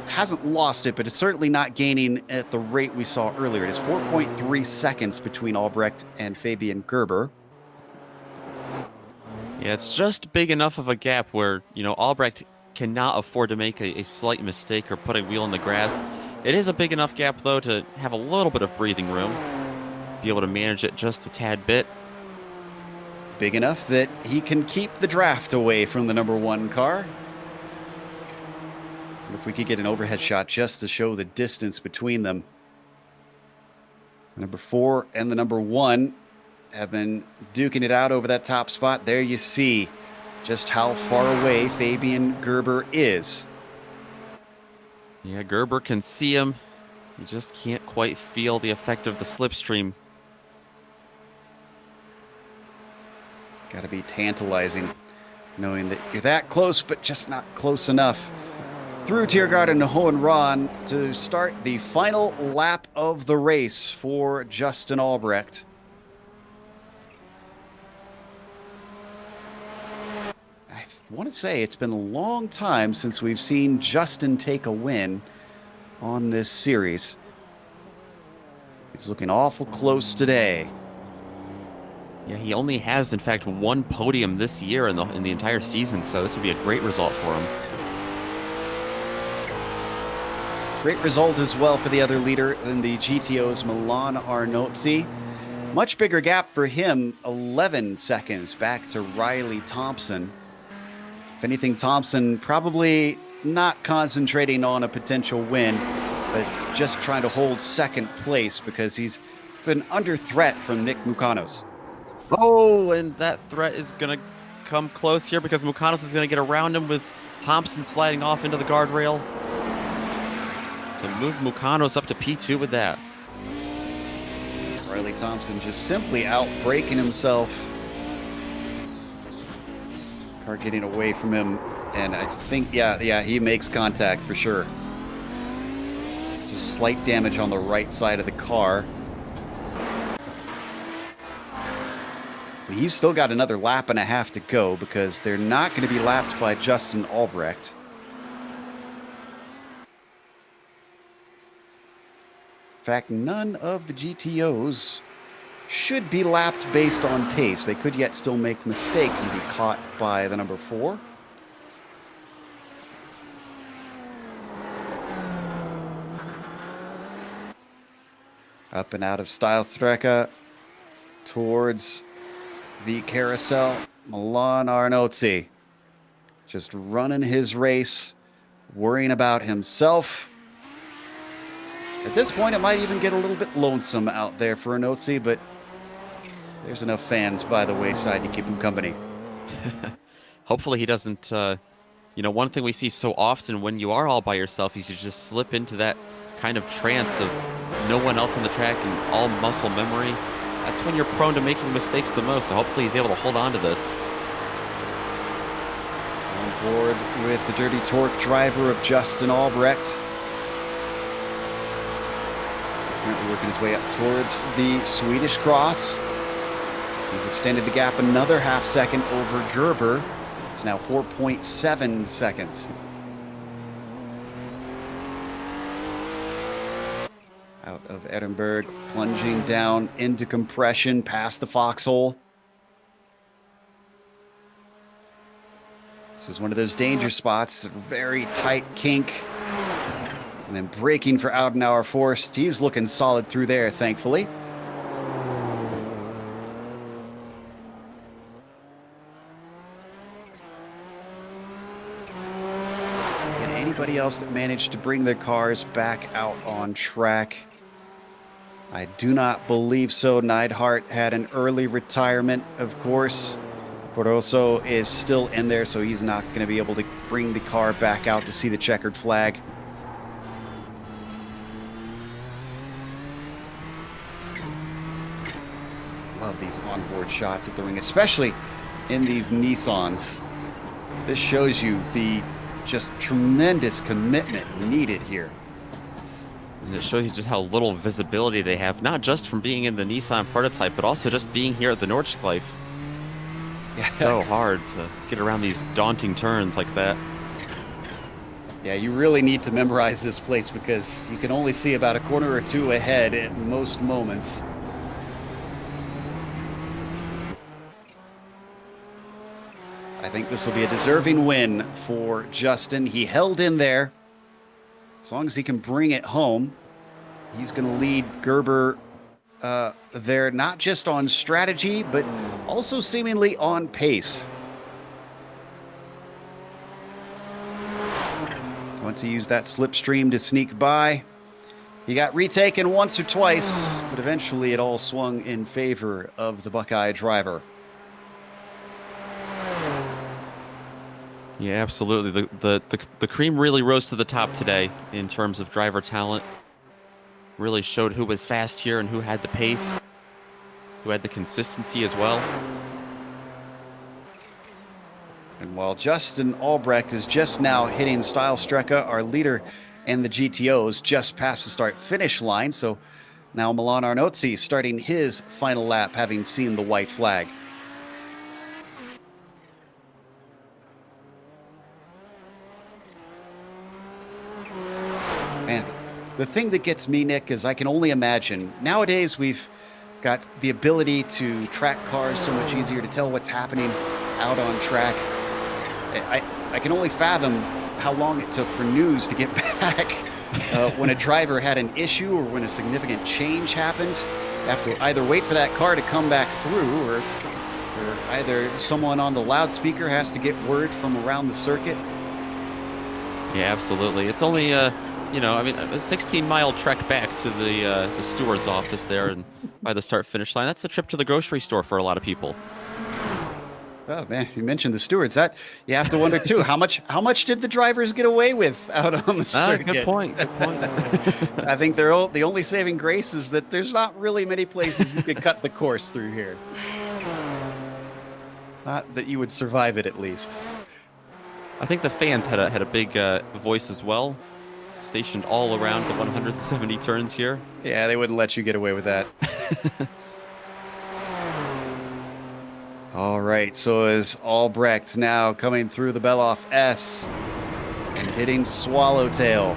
hasn't lost it, but it's certainly not gaining at the rate we saw earlier. It is 4.3 seconds between Albrecht and Fabian Gerber. Yeah, it's just big enough of a gap where, Albrecht cannot afford to make a slight mistake or put a wheel in the grass. It is a big enough gap, though, to have a little bit of breathing room. Be able to manage it just a tad bit. Big enough that he can keep the draft away from the number 1 car. If we could get an overhead shot just to show the distance between them. Number 4 and the number 1 have been duking it out over that top spot. There you see just how far away Fabian Gerber is. Yeah, Gerber can see him. You just can't quite feel the effect of the slipstream. Got to be tantalizing, knowing that you're that close, but just not close enough. Through Tiergarten to Hohenrad to start the final lap of the race for Justin Albrecht. I want to say it's been a long time since we've seen Justin take a win on this series. He's looking awful close today. Yeah, he only has, in fact, 1 podium this year in the entire season, so this would be a great result for him. Great result as well for the other leader in the GTO's Milan Arnozzi. Much bigger gap for him, 11 seconds back to Riley Thompson. If anything, Thompson probably not concentrating on a potential win, but just trying to hold second place because he's been under threat from Nick Mukanos. Oh, and that threat is going to come close here because Mukanos is going to get around him with Thompson sliding off into the guardrail. So move Mukanos up to P2 with that. Riley Thompson just simply out braking himself. Car getting away from him, and I think, yeah, he makes contact for sure. Just slight damage on the right side of the car. But he's still got another lap and a half to go because they're not going to be lapped by Justin Albrecht. In fact, none of the GTOs should be lapped based on pace. They could yet still make mistakes and be caught by the number 4. Up and out of Stylstrecke towards the carousel. Milan Arnozzi just running his race, worrying about himself. At this point, it might even get a little bit lonesome out there for Anotzi, but there's enough fans by the wayside to keep him company. Hopefully he doesn't, one thing we see so often when you are all by yourself is you just slip into that kind of trance of no one else on the track and all muscle memory. That's when you're prone to making mistakes the most, so hopefully he's able to hold on to this. On board with the Dirty Torque driver of Justin Albrecht. He's currently working his way up towards the Swedish cross. He's extended the gap another half second over Gerber. It's now 4.7 seconds. Out of Edinburgh, plunging down into compression past the foxhole. This is one of those danger spots, a very tight kink. And then braking for Oudenauer Forst. He's looking solid through there, thankfully. And anybody else that managed to bring their cars back out on track? I do not believe so. Neidhart had an early retirement, of course. Barroso is still in there, so he's not going to be able to bring the car back out to see the checkered flag. Love these onboard shots at the ring, especially in these Nissans. This shows you the just tremendous commitment needed here. And it shows you just how little visibility they have, not just from being in the Nissan prototype, but also just being here at the Nordschleife. Yeah. So hard to get around these daunting turns like that. Yeah, you really need to memorize this place because you can only see about a corner or two ahead at most moments. I think this will be a deserving win for Justin. He held in there. As long as he can bring it home, he's going to lead Gerber there, not just on strategy, but also seemingly on pace. Once he used that slipstream to sneak by, he got retaken once or twice, but eventually it all swung in favor of the Buckeye driver. Yeah, absolutely. The cream really rose to the top today in terms of driver talent. Really showed who was fast here and who had the pace, who had the consistency as well. And while Justin Albrecht is just now hitting Stylestrecke, our leader in the GTOs just past the start-finish line, so now Milan Arnozzi starting his final lap, having seen the white flag. Man, the thing that gets me, Nick, is I can only imagine. Nowadays, we've got the ability to track cars so much easier, to tell what's happening out on track. I can only fathom how long it took for news to get back when a driver had an issue or when a significant change happened. You have to either wait for that car to come back through or either someone on the loudspeaker has to get word from around the circuit. Yeah, absolutely. It's only a 16-mile trek back to the steward's office there and by the start-finish line. That's a trip to the grocery store for a lot of people. Oh man, you mentioned the stewards. That you have to wonder too. How much did the drivers get away with out on the circuit? Good point. Good point. I think the only saving grace is that there's not really many places you could cut the course through here. Not that you would survive it, at least. I think the fans had a big voice as well, stationed all around the 170 turns here. Yeah, they wouldn't let you get away with that. All right, so is Albrecht now coming through the Beloff S and hitting Swallowtail.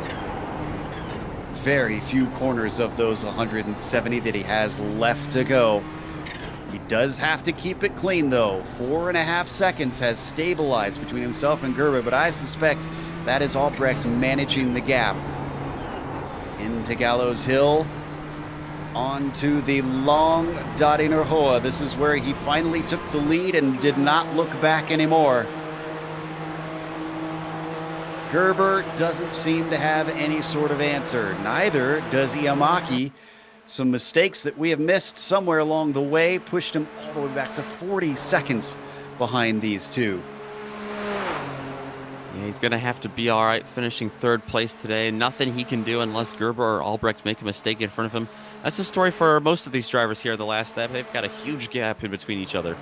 Very few corners of those 170 that he has left to go. He does have to keep it clean, though. 4.5 seconds has stabilized between himself and Gerber, but I suspect that is Albrecht managing the gap. Into Gallows Hill. Onto the long Dottinger Hoa. This is where he finally took the lead and did not look back anymore. Gerber doesn't seem to have any sort of answer. Neither does Iamaki. Some mistakes that we have missed somewhere along the way pushed him all the way back to 40 seconds behind these two. Yeah, he's going to have to be all right finishing third place today. Nothing he can do unless Gerber or Albrecht make a mistake in front of him. That's the story for most of these drivers here in the last lap. They've got a huge gap in between each other.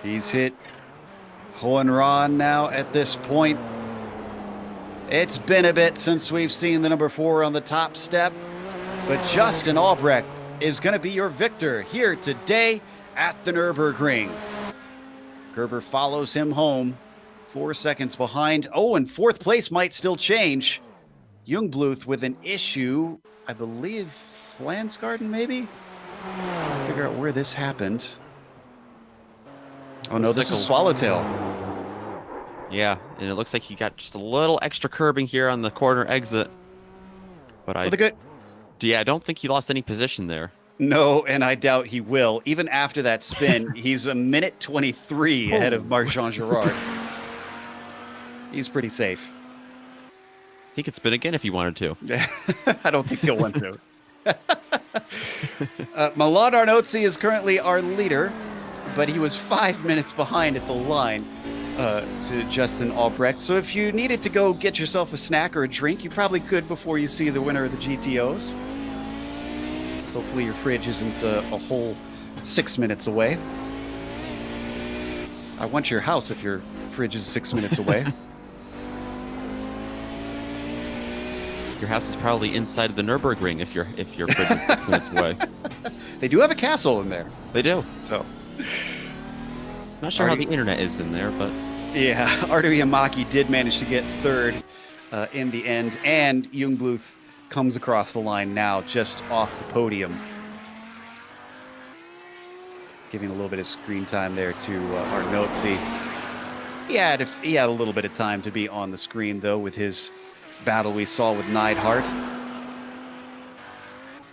He's hit Hohenron now at this point. It's been a bit since we've seen the number 4 on the top step, but Justin Albrecht is going to be your victor here today at the Nurburgring. Gerber follows him home, 4 seconds behind. Oh, and fourth place might still change. Jungbluth with an issue, I believe Flansgarden maybe? Figure out where this happened. Oh no, this is Swallowtail. Yeah, and it looks like he got just a little extra curbing here on the corner exit. But I don't think he lost any position there. No, and I doubt he will. Even after that spin, he's a minute 23 ahead of Marc-Jean Girard. He's pretty safe. He could spin again if he wanted to. I don't think he'll want to. Milan Arnozzi is currently our leader, but he was 5 minutes behind at the line to Justin Albrecht. So if you needed to go get yourself a snack or a drink, you probably could before you see the winner of the GTOs. Hopefully your fridge isn't a whole 6 minutes away. I want your house if your fridge is 6 minutes away. Your house is probably inside of the Nurburgring if your fridge is 6 minutes away. They do have a castle in there. They do. So, not sure how the internet is in there, but yeah, Artur Iamaki did manage to get third in the end, and Jungbluth comes across the line now, just off the podium. Giving a little bit of screen time there to Arnozzi. He had a little bit of time to be on the screen, though, with his battle we saw with Neidhart.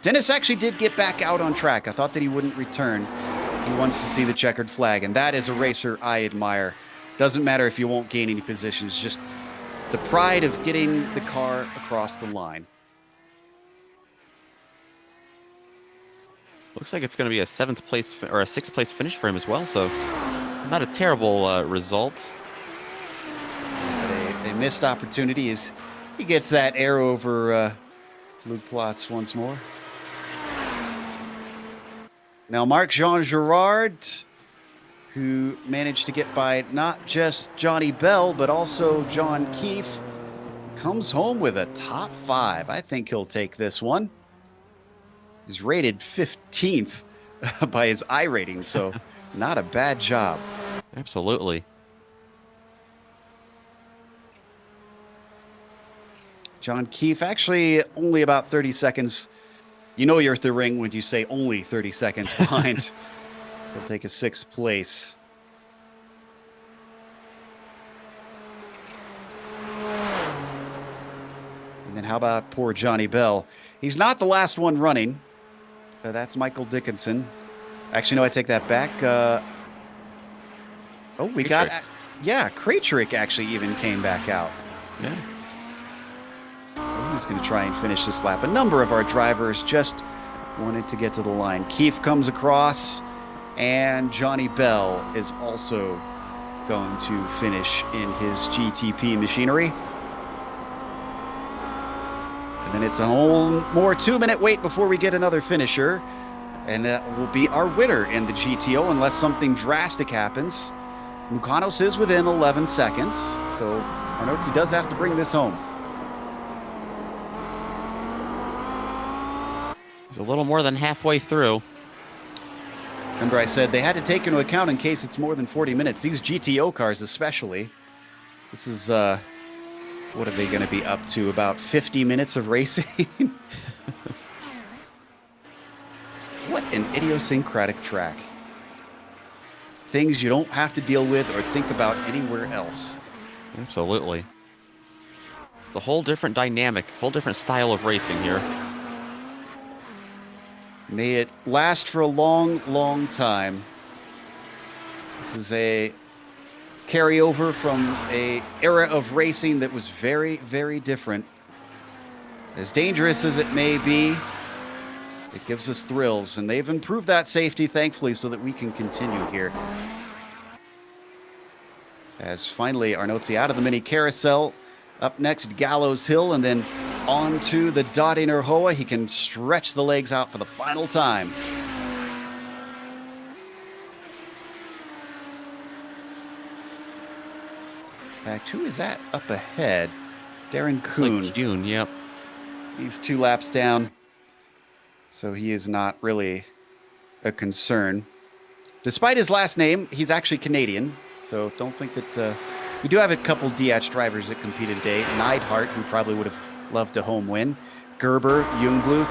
Dennis actually did get back out on track. I thought that he wouldn't return. He wants to see the checkered flag, and that is a racer I admire. Doesn't matter if you won't gain any positions, just the pride of getting the car across the line. looks like it's going to be a 7th place or a 6th place finish for him as well, so not a terrible result. But a missed opportunity as he gets that air over Luc Plotz once more. Now Marc-Jean Girard, who managed to get by not just Johnny Bell, but also John Keefe, comes home with a top 5. I think he'll take this one. He's rated 15th by his iRating, so not a bad job. Absolutely. John Keefe, actually only about 30 seconds. You know you're at the ring when you say only 30 seconds behind. He'll take a 6th place. And then how about poor Johnny Bell? He's not the last one running. That's Michael Dickinson. Actually, no, I take that back. Oh, we got... Yeah, Krejcik actually even came back out. Yeah. So he's going to try and finish this lap. A number of our drivers just wanted to get to the line. Keefe comes across, and Johnny Bell is also going to finish in his GTP machinery. And then it's a whole more 2-minute wait before we get another finisher. And that will be our winner in the GTO unless something drastic happens. Mukanos is within 11 seconds, so Arnozzi does have to bring this home. He's a little more than halfway through. Remember I said they had to take into account in case it's more than 40 minutes. These GTO cars especially. This is, what are they going to be up to? About 50 minutes of racing? What an idiosyncratic track. Things you don't have to deal with or think about anywhere else. Absolutely. It's a whole different dynamic, whole different style of racing here. May it last for a long, long time. This is a carryover from a era of racing that was very, very different. As dangerous as it may be, it gives us thrills, and they've improved that safety, thankfully, so that we can continue here. As finally, Arnotzi out of the mini carousel. Up next, Gallows Hill, and then on to the Dottie Nerhoa. He can stretch the legs out for the final time. In fact, who is that up ahead? Darren Kuhn. Like Kuhn, yep. He's 2 laps down, so he is not really a concern. Despite his last name, he's actually Canadian, so don't think that... we do have a couple DH drivers that competed today. Neidhart, who probably would have loved a home win. Gerber, Jungbluth,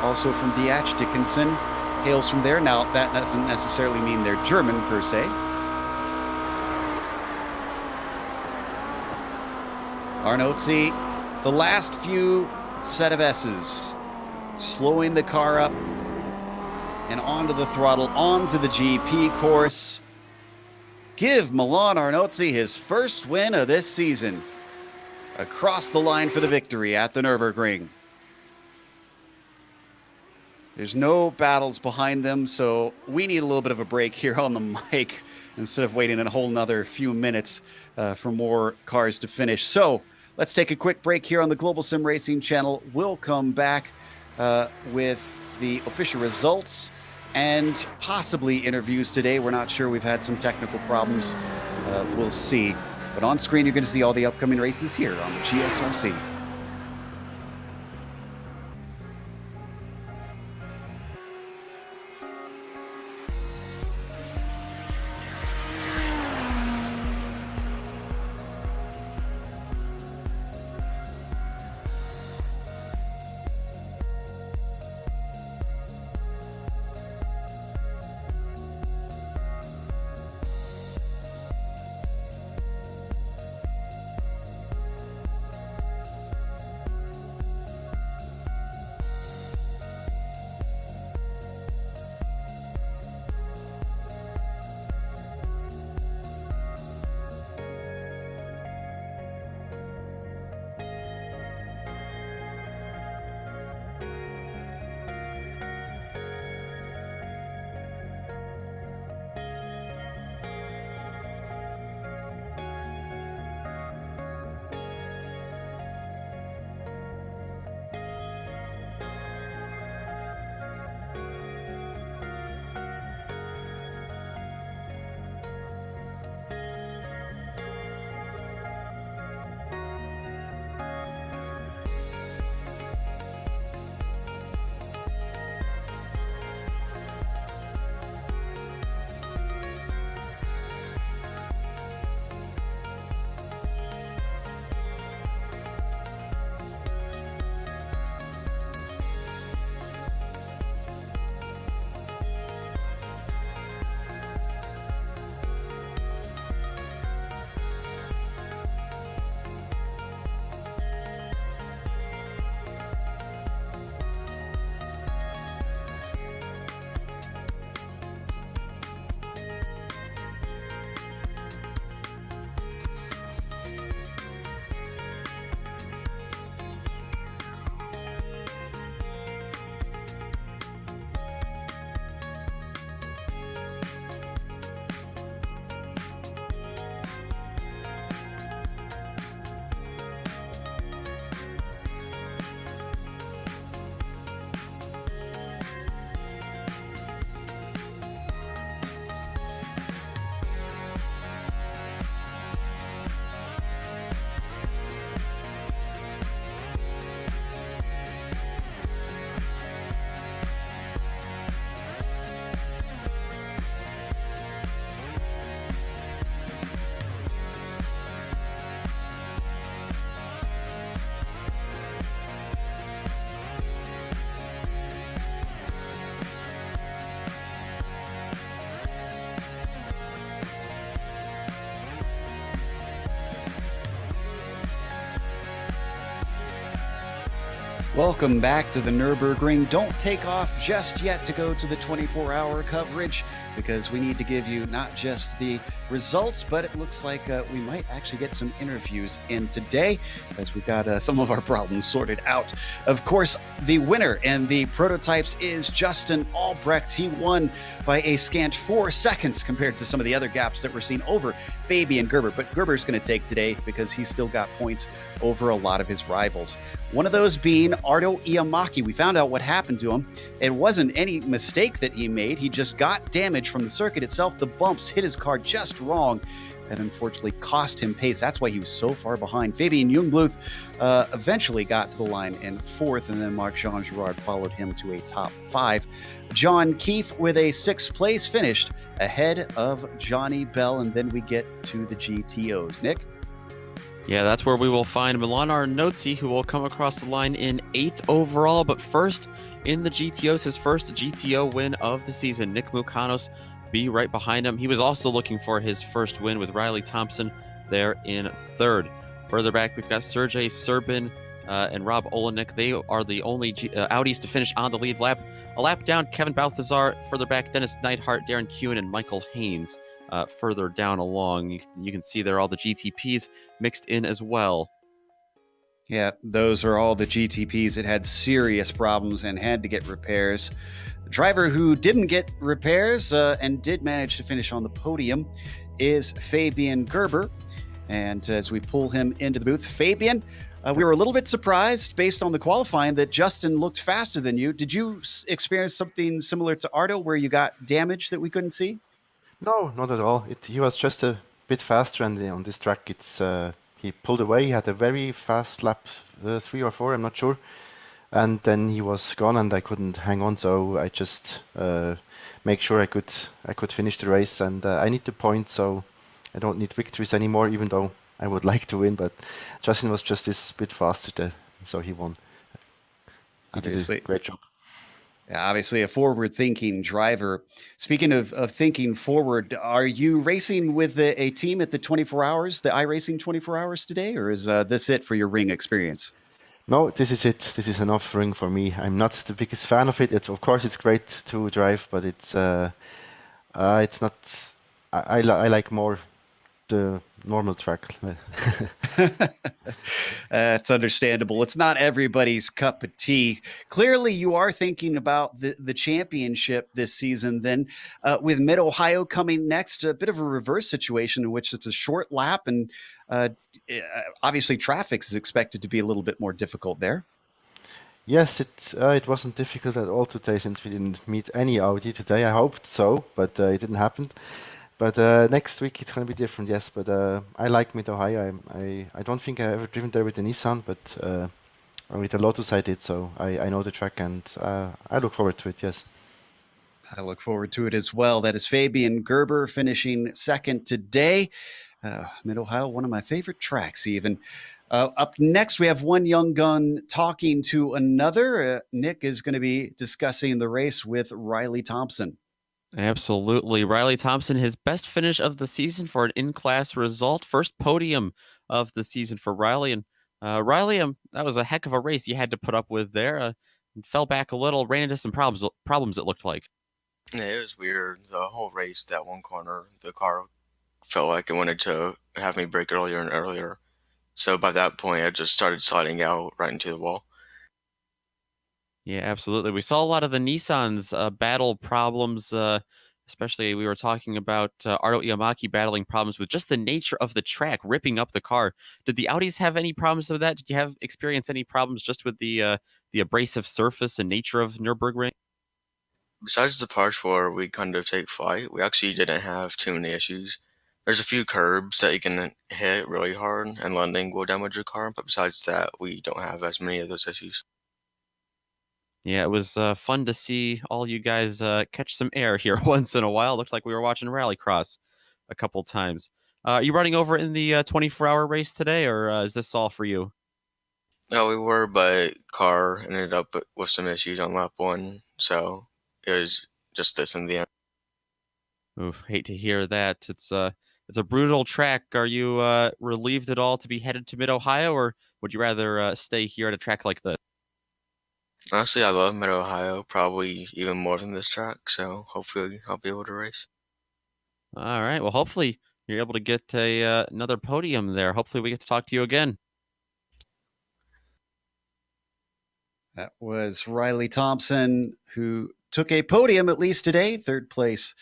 also from DH. Dickinson hails from there. Now, that doesn't necessarily mean they're German, per se. Arnotzi, the last few set of S's, slowing the car up and onto the throttle, onto the GP course. Give Milan Arnotzi his first win of this season. Across the line for the victory at the Nurburgring. There's no battles behind them, so we need a little bit of a break here on the mic instead of waiting a whole nother few minutes for more cars to finish. So let's take a quick break here on the Global Sim Racing channel. We'll come back with the official results and possibly interviews today. We're not sure. We've had some technical problems. We'll see. But on screen, you're going to see all the upcoming races here on the GSRC. Welcome back to the Nurburgring. Don't take off just yet to go to the 24-hour coverage, because we need to give you not just the results, but it looks like we might actually get some interviews in today as we got some of our problems sorted out. Of course, the winner in the prototypes is Justin Albrecht. He won by a scant 4 seconds compared to some of the other gaps that we're seeing over Fabian Gerber. But Gerber's going to take today because he's still got points over a lot of his rivals. One of those being Ardo Iamaki. We found out what happened to him. It wasn't any mistake that he made. He just got damage from the circuit itself. The bumps hit his car just wrong and unfortunately cost him pace. That's why he was so far behind. Fabian Jungbluth eventually got to the line in 4th, and then Marc-Jean Girard followed him to a top 5. John Keefe with a 6th place finished ahead of Johnny Bell, and then we get to the GTOs. Nick? Yeah, that's where we will find Milan Arnozzi, who will come across the line in 8th overall. But first, in the GTOs, his first GTO win of the season. Nick Mukanos be right behind him. He was also looking for his first win with Riley Thompson there in 3rd. Further back, we've got Sergey Serbin and Rob Olenek. They are the only Audis to finish on the lead lap. A lap down, Kevin Balthazar. Further back, Dennis Neidhart, Darren Kuhn, and Michael Haynes. Further down along, you can see there all the GTPs mixed in as well. Yeah, those are all the GTPs that had serious problems and had to get repairs. The driver who didn't get repairs and did manage to finish on the podium is Fabian Gerber. And as we pull him into the booth, Fabian, we were a little bit surprised based on the qualifying that Justin looked faster than you. Did you experience something similar to Ardo where you got damage that we couldn't see? No, not at all. He was just a bit faster, and on this track, he pulled away. He had a very fast lap, 3 or 4, I'm not sure, and then he was gone, and I couldn't hang on. So I just make sure I could finish the race, and I need the points, so I don't need victories anymore. Even though I would like to win, but Justin was just this bit faster, so he won. He did a great job. Yeah, obviously a forward-thinking driver. Speaking of thinking forward, are you racing with a team at the 24 Hours, the iRacing 24 Hours today, or is this it for your ring experience? No, this is it. This is enough ring for me. I'm not the biggest fan of it. Of course, it's great to drive, but it's not. I like more the normal track. It's understandable. It's not everybody's cup of tea. Clearly, you are thinking about the championship this season. Then, with Mid-Ohio coming next, a bit of a reverse situation in which it's a short lap, and obviously traffic is expected to be a little bit more difficult there. Yes, it wasn't difficult at all today since we didn't meet any Audi today. I hoped so, but it didn't happen. But next week it's going to be different, yes. But I like Mid-Ohio. I don't think I've ever driven there with the Nissan, but with the Lotus I did, so I know the track, and I look forward to it, yes. I look forward to it as well. That is Fabian Gerber finishing 2nd today. Mid-Ohio, one of my favorite tracks even. Up next, we have one young gun talking to another. Nick is going to be discussing the race with Riley Thompson. Absolutely. Riley Thompson, his best finish of the season for an in-class result. First podium of the season for Riley. And Riley, that was a heck of a race you had to put up with there. Fell back a little, ran into some problems it looked like. Yeah, it was weird. The whole race, that one corner, the car felt like it wanted to have me brake earlier and earlier. So by that point, I just started sliding out right into the wall. Yeah, absolutely. We saw a lot of the Nissans battle problems, especially we were talking about Ardo Iamaki battling problems with just the nature of the track, ripping up the car. Did the Audis have any problems with that? Did you have experience any problems just with the abrasive surface and nature of Nurburgring? Besides the parts where we kind of take flight, we actually didn't have too many issues. There's a few curbs that you can hit really hard and landing will damage your car, but besides that, we don't have as many of those issues. Yeah, it was fun to see all you guys catch some air here once in a while. Looked like we were watching Rallycross a couple times. Are you running over in the 24-hour race today, or is this all for you? No, we were, but car ended up with some issues on lap 1, so it was just this in the end. Oof, hate to hear that. It's a brutal track. Are you relieved at all to be headed to Mid-Ohio, or would you rather stay here at a track like this? Honestly, I love Mid-Ohio, probably even more than this track, so hopefully I'll be able to race. All right. Well, hopefully you're able to get another podium there. Hopefully we get to talk to you again. That was Riley Thompson, who took a podium at least today, third place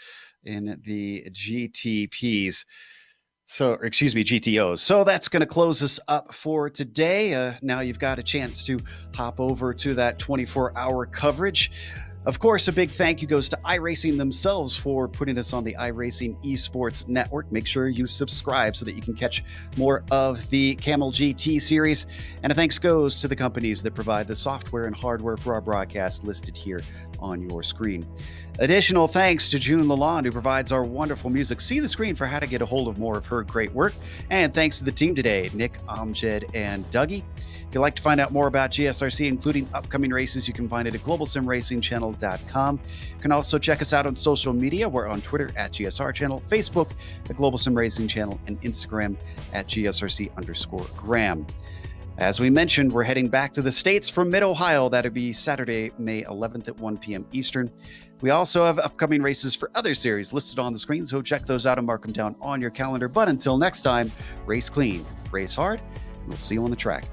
in the GTPs. GTOs. So that's going to close us up for today. Now you've got a chance to hop over to that 24-hour coverage. Of course, a big thank you goes to iRacing themselves for putting us on the iRacing Esports Network. Make sure you subscribe so that you can catch more of the Kamel GT series. And a thanks goes to the companies that provide the software and hardware for our broadcast listed here on your screen. Additional thanks to June Lalonde, who provides our wonderful music. See the screen for how to get a hold of more of her great work. And thanks to the team today, Nick, Amjad, and Dougie. If you'd like to find out more about GSRC, including upcoming races, you can find it at globalsimracingchannel.com. You can also check us out on social media. We're on Twitter at GSR Channel, Facebook at Global Sim Racing Channel, and Instagram at GSRC_Graham. As we mentioned, we're heading back to the States from Mid-Ohio. That'll be Saturday, May 11th at 1 p.m. Eastern. We also have upcoming races for other series listed on the screen, so check those out and mark them down on your calendar. But until next time, race clean, race hard, and we'll see you on the track.